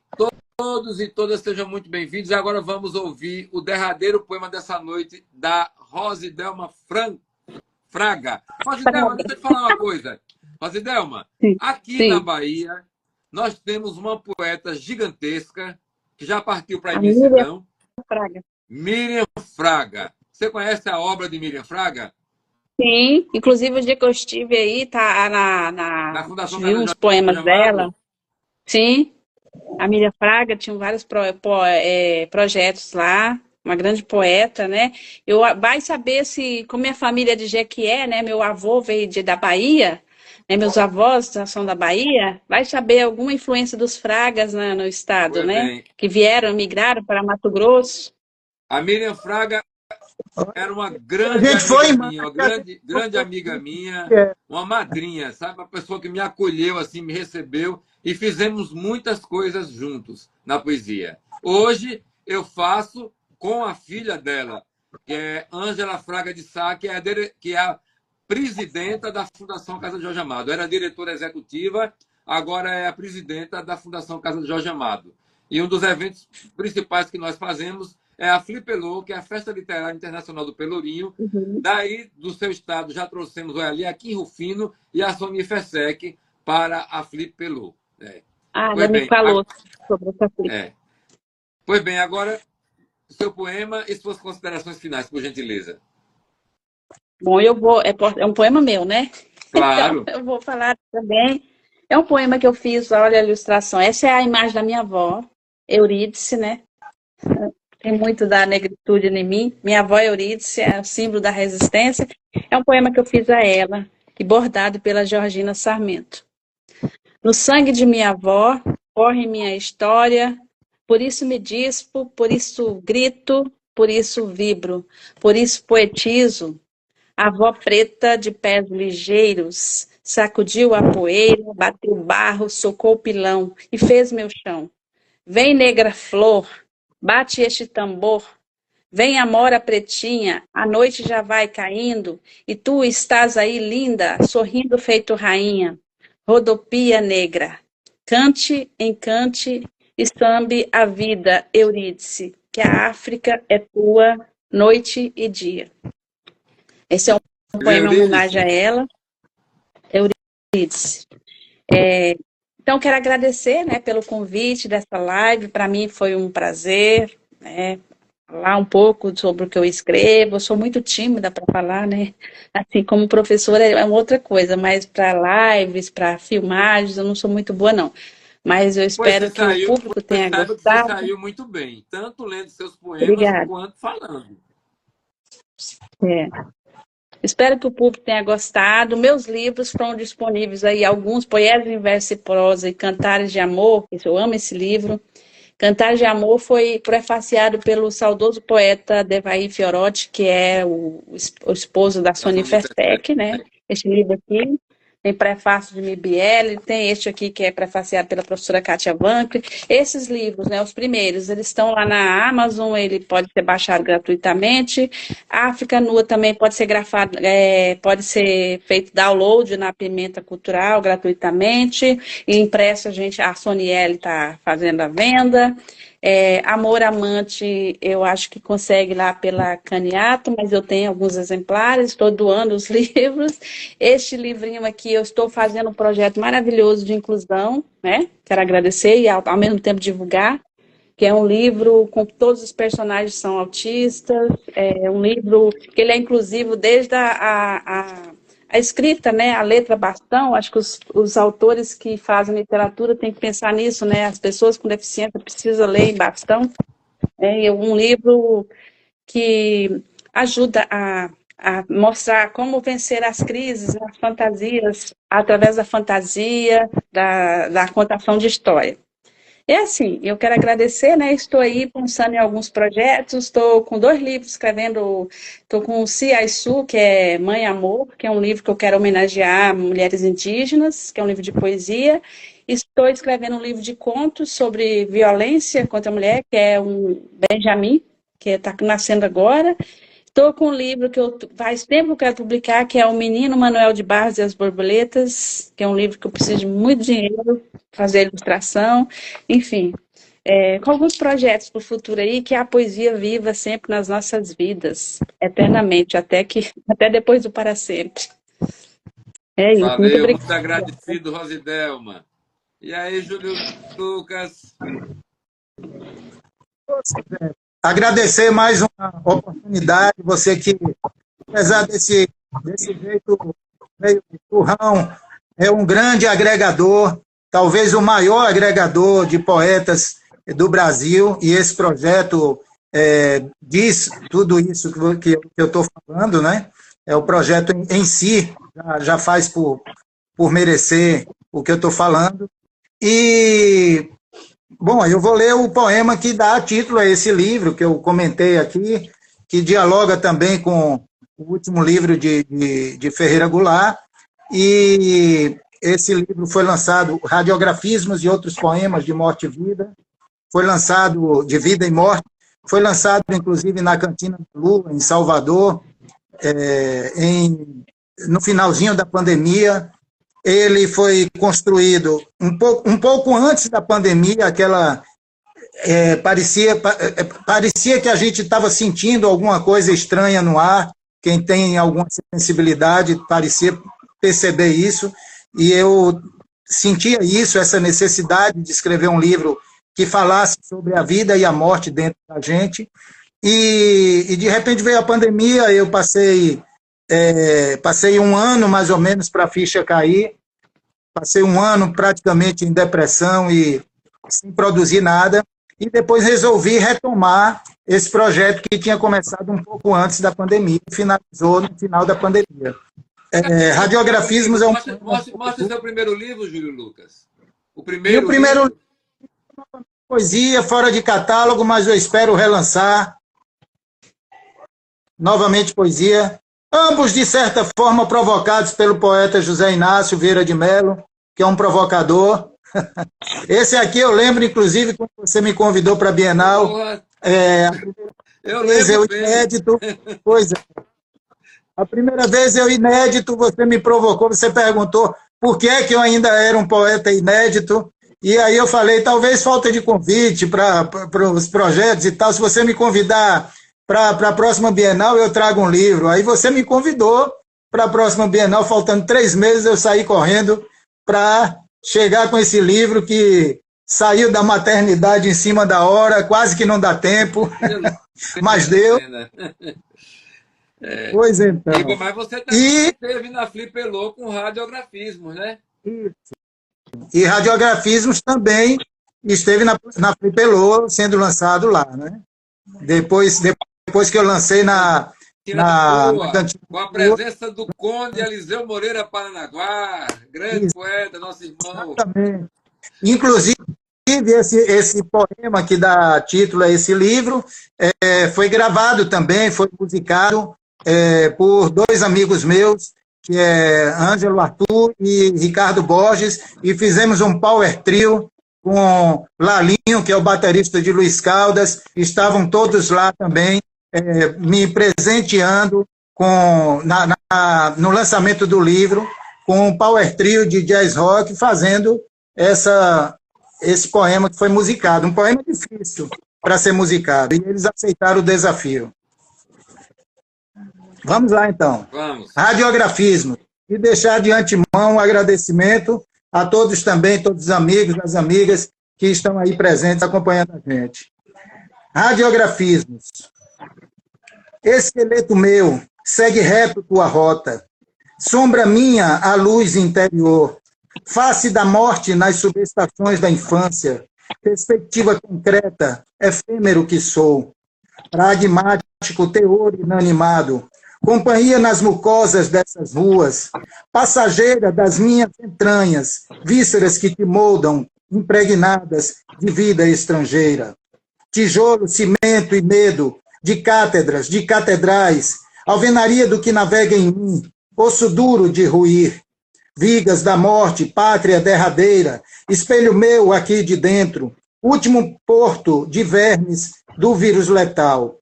todos e todas sejam muito bem-vindos. E agora vamos ouvir o derradeiro poema dessa noite da Rosidelma Fraga. Rosidelma, deixa eu te falar uma coisa. Rosidelma, aqui na Bahia, nós temos uma poeta gigantesca que já partiu para a imensidão. Miriam Fraga. Você conhece a obra de Miriam Fraga? Sim, inclusive o dia que eu estive aí, tá na Fundação vi uns poemas dela. Sim, a Miriam Fraga tinha vários projetos lá, uma grande poeta, né? Vai saber se, como minha família é de Jequié, né? Meu avô veio da Bahia, né? Meus avós são da Bahia, vai saber alguma influência dos Fragas, né, no estado, Pois né? bem. Que migraram para Mato Grosso. A Miriam Fraga era uma grande amiga minha, uma grande amiga minha, uma madrinha, sabe? Uma pessoa que me acolheu, assim, me recebeu, e fizemos muitas coisas juntos na poesia. Hoje eu faço com a filha dela, que é Ângela Fraga de Sá, que é a presidenta da Fundação Casa de Jorge Amado. Era diretora executiva, agora é a presidenta da Fundação Casa de Jorge Amado. E um dos eventos principais que nós fazemos é a Flipelô, que é a Festa Literária Internacional do Pelourinho. Daí, do seu estado, já trouxemos o Ali aqui em Rufino e a Sony Fersec para a Flipelô. Ela me falou sobre essa Flip. Pois bem, agora, seu poema e suas considerações finais, por gentileza. Bom, é um poema meu, né? Claro. Então, eu vou falar também. É um poema que eu fiz, olha a ilustração. Essa é a imagem da minha avó, Eurídice, né? Tem muito da negritude em mim. Minha avó Eurídice é o símbolo da resistência. É um poema que eu fiz a ela, e bordado pela Georgina Sarmento. No sangue de minha avó corre minha história, por isso me dispo, por isso grito, por isso vibro, por isso poetizo. A avó preta de pés ligeiros sacudiu a poeira, bateu barro, socou o pilão e fez meu chão. Vem, negra flor, bate este tambor. Vem, amora pretinha, a noite já vai caindo e tu estás aí linda, sorrindo feito rainha. Rodopia negra, cante, encante e sambe a vida, Eurídice, que a África é tua noite e dia. Esse é um poema em homenagem a ela, Eurídice. Então, quero agradecer, né, pelo convite dessa live. Para mim foi um prazer, né, falar um pouco sobre o que eu escrevo. Eu sou muito tímida para falar, né? Assim, como professora é uma outra coisa, mas para lives, para filmagens, eu não sou muito boa, não. Mas eu Pois espero que o público você tenha saiba que você gostado. saiu muito bem, tanto lendo seus poemas Obrigada. quanto falando. É. Espero que o público tenha gostado. Meus livros foram disponíveis aí, alguns, Poesia em Verso e Prosa e Cantares de Amor, eu amo esse livro. Cantares de Amor foi prefaciado pelo saudoso poeta Devair Fiorotti, que é o esposo da Sônia Fertec, né? Este livro aqui tem prefácio de Mibiele, tem este aqui que é prefaciado pela professora Kátia Vankle. Esses livros, né, os primeiros, eles estão lá na Amazon, ele pode ser baixado gratuitamente. A África Nua também pode ser grafado, pode ser feito download na Pimenta Cultural gratuitamente. E impresso a Soniele está fazendo a venda. Amor Amante, eu acho que consegue lá pela Caniato, mas eu tenho alguns exemplares, estou doando os livros. Este livrinho aqui, eu estou fazendo um projeto maravilhoso de inclusão, né? Quero agradecer e ao mesmo tempo divulgar, que é um livro com todos os personagens são autistas, é um livro que ele é inclusivo desde a escrita, né, a letra bastão. Acho que os autores que fazem literatura têm que pensar nisso, né, as pessoas com deficiência precisam ler em bastão. É um livro que ajuda a mostrar como vencer as crises, as fantasias, através da fantasia, da contação de história. É assim, eu quero agradecer, né? Estou aí pensando em alguns projetos, estou com 2 livros escrevendo, estou com o Cia Su, que é Mãe Amor, que é um livro que eu quero homenagear mulheres indígenas, que é um livro de poesia. Estou escrevendo um livro de contos sobre violência contra a mulher, que é um Benjamin, que está nascendo agora. Estou com um livro que faz tempo que eu quero publicar, que é O Menino Manuel de Barros e as Borboletas, que é um livro que eu preciso de muito dinheiro, fazer ilustração, enfim. Com alguns projetos para o futuro aí, que a poesia viva sempre nas nossas vidas, eternamente, até depois do para sempre. É isso, muito Valeu, muito obrigada. agradecido, Rosidelma. E aí, Júlio Lucas? Agradecer mais uma oportunidade, você que, apesar desse jeito meio turrão, é um grande agregador, talvez o maior agregador de poetas do Brasil, e esse projeto diz tudo isso que eu estou falando, né? O projeto em si já faz por merecer o que eu estou falando. E, bom, eu vou ler o poema que dá título a esse livro que eu comentei aqui, que dialoga também com o último livro de Ferreira Goulart, e esse livro foi lançado, Radiografismos e Outros Poemas de Morte e Vida, foi lançado, de Vida e Morte, foi lançado, inclusive, na Cantina da Lua, em Salvador, no finalzinho da pandemia. Ele foi construído um pouco antes da pandemia, parecia que a gente estava sentindo alguma coisa estranha no ar, quem tem alguma sensibilidade parecia perceber isso, e eu sentia isso, essa necessidade de escrever um livro que falasse sobre a vida e a morte dentro da gente, e de repente veio a pandemia, eu passei 1 ano mais ou menos para a ficha cair, passei 1 ano praticamente em depressão e sem produzir nada, e depois resolvi retomar esse projeto que tinha começado um pouco antes da pandemia, e finalizou no final da pandemia. Radiografismos é um... Mostra seu primeiro livro, Júlio Lucas. O primeiro livro, poesia, fora de catálogo, mas eu espero relançar novamente poesia, ambos, de certa forma, provocados pelo poeta José Inácio Vieira de Mello, que é um provocador. Esse aqui eu lembro, inclusive, quando você me convidou para a Bienal. Eu inédito. Pois é. A primeira vez eu inédito, você me provocou, você perguntou por que eu ainda era um poeta inédito, e aí eu falei, talvez falta de convite para os projetos e tal, se você me convidar para a próxima Bienal, eu trago um livro. Aí você me convidou para a próxima Bienal, faltando 3 meses, eu saí correndo para chegar com esse livro que saiu da maternidade em cima da hora, quase que não dá tempo, mas deu. Pois então. Mas você também esteve na Flipelô com radiografismos, né? E radiografismos também esteve na Flipelô sendo lançado lá, né? Depois que eu lancei com a presença do Conde Eliseu Moreira Paranaguá, grande poeta, nosso irmão. Exatamente. Inclusive, esse poema que dá título a esse livro foi gravado também, foi musicado por dois amigos meus, que é Ângelo Arthur e Ricardo Borges, e fizemos um power trio com Lalinho, que é o baterista de Luiz Caldas, estavam todos lá também, me presenteando no lançamento do livro, com um power trio de jazz rock, fazendo esse poema que foi musicado. Um poema difícil para ser musicado, e eles aceitaram o desafio. Vamos lá, então. Vamos. Radiografismo. E deixar de antemão um agradecimento a todos também, todos os amigos, as amigas que estão aí presentes acompanhando a gente. Radiografismos. Esqueleto meu, segue reto tua rota. Sombra minha, a luz interior. Face da morte nas subestações da infância. Perspectiva concreta, efêmero que sou. Pragmático, teor inanimado. Companhia nas mucosas dessas ruas, passageira das minhas entranhas, vísceras que te moldam, impregnadas de vida estrangeira. Tijolo, cimento e medo, de cátedras, de catedrais, alvenaria do que navega em mim, osso duro de ruir, vigas da morte, pátria derradeira, espelho meu aqui de dentro, último porto de vermes do vírus letal.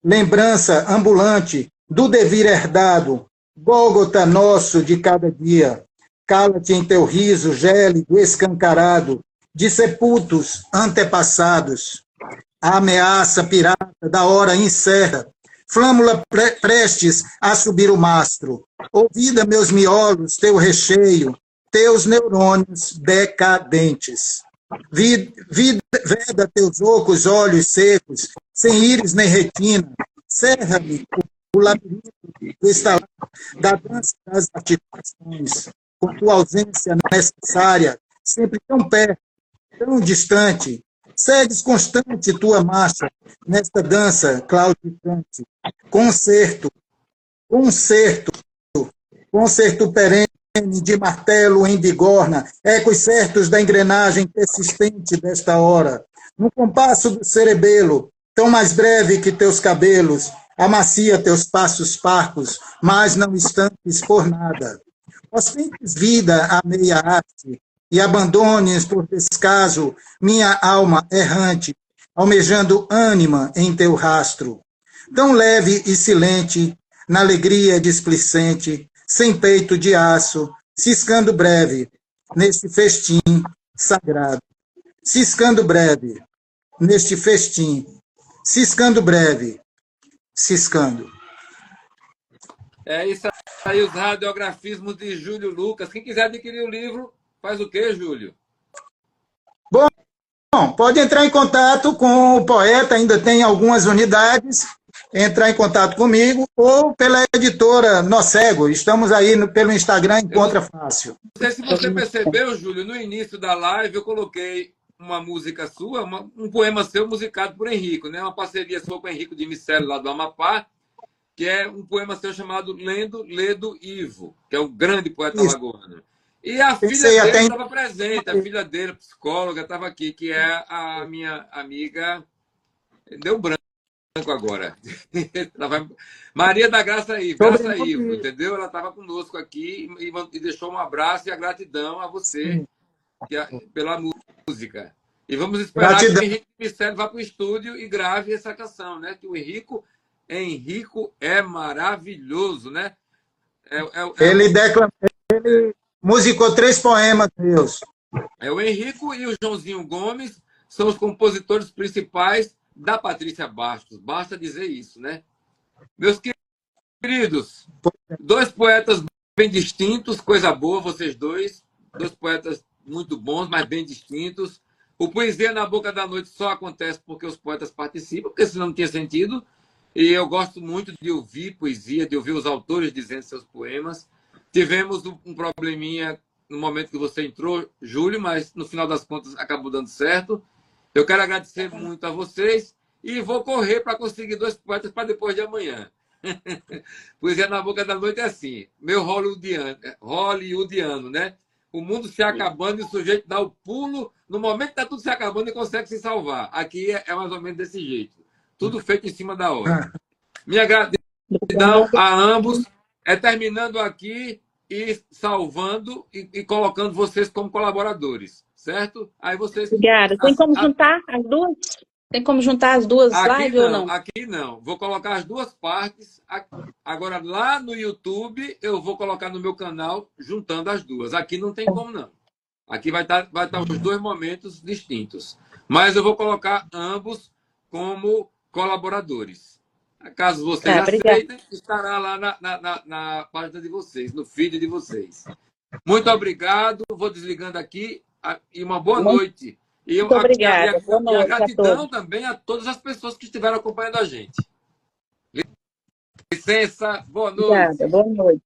Lembrança ambulante, do devir herdado, Gólgota nosso de cada dia, cala-te em teu riso gélido, escancarado, de sepultos antepassados, a ameaça pirata da hora incerta, flâmula prestes a subir o mastro, ouvida meus miolos, teu recheio, teus neurônios decadentes, veda teus ocos olhos secos, sem íris nem retina, cerra-me o labirinto do estalar da dança das articulações, com tua ausência necessária, sempre tão perto, tão distante, segues constante tua marcha nesta dança claudicante, concerto perene de martelo em bigorna, ecos certos da engrenagem persistente desta hora, no compasso do cerebelo, tão mais breve que teus cabelos, amacia teus passos parcos, mas não estanques por nada. Ostentes vida a meia arte, e abandones por descaso minha alma errante, almejando ânima em teu rastro. Tão leve e silente, na alegria displicente, sem peito de aço, ciscando breve, neste festim sagrado. Ciscando breve, neste festim, ciscando breve, ciscando. É isso aí, os radiografismos de Júlio Lucas. Quem quiser adquirir o livro, faz o quê, Júlio? Bom, pode entrar em contato com o poeta, ainda tem algumas unidades, entrar em contato comigo, ou pela editora Nocego. Estamos aí pelo Instagram, encontra fácil. Não sei se você percebeu, Júlio, no início da live eu coloquei uma música sua, um poema seu musicado por Henrico, né? Uma parceria sua com o Henrico de Miceli, lá do Amapá, que é um poema seu chamado Lendo, Ledo Ivo, que é um grande poeta alagoano. E a filha dele estava presente, a filha dele, psicóloga, estava aqui, que é a minha amiga... Deu branco agora. Maria da Graça Ivo, Graça Ivo, entendeu? Ela estava conosco aqui e deixou um abraço e a gratidão a você pela música. E vamos esperar que o Henrique Miceli vá para o estúdio e grave essa canção, né? Que o Henrico é maravilhoso, né? Ele musicou 3 poemas meus. O Henrico e o Joãozinho Gomes são os compositores principais da Patrícia Bastos. Basta dizer isso, né? Meus queridos, 2 poetas bem distintos, coisa boa, vocês dois poetas muito bons, mas bem distintos. O Poesia na Boca da Noite só acontece porque os poetas participam, porque senão não tinha sentido. E eu gosto muito de ouvir poesia, de ouvir os autores dizendo seus poemas. Tivemos um probleminha no momento que você entrou, Júlio, mas no final das contas acabou dando certo. Eu quero agradecer muito a vocês e vou correr para conseguir 2 poetas para depois de amanhã. Poesia na Boca da Noite é assim, meu hollywoodiano, né? O mundo se acabando e o sujeito dá o pulo, no momento que está tudo se acabando e consegue se salvar. Aqui é mais ou menos desse jeito. Tudo feito em cima da hora. Minha gratidão a ambos. É terminando aqui e salvando e colocando vocês como colaboradores, certo? Aí vocês... Obrigada. Tem como juntar as duas? Tem como juntar as duas lives ou não? Aqui não. Vou colocar as 2 partes. Agora, lá no YouTube, eu vou colocar no meu canal, juntando as 2. Aqui não tem como, não. Aqui vai estar os 2 momentos distintos. Mas eu vou colocar ambos como colaboradores. Caso vocês aceitem, estará lá na página de vocês, no feed de vocês. Muito obrigado. Vou desligando aqui e uma boa noite. Muito obrigada. Boa noite. E a gratidão também a todas as pessoas que estiveram acompanhando a gente. Licença, boa noite. Obrigada, boa noite.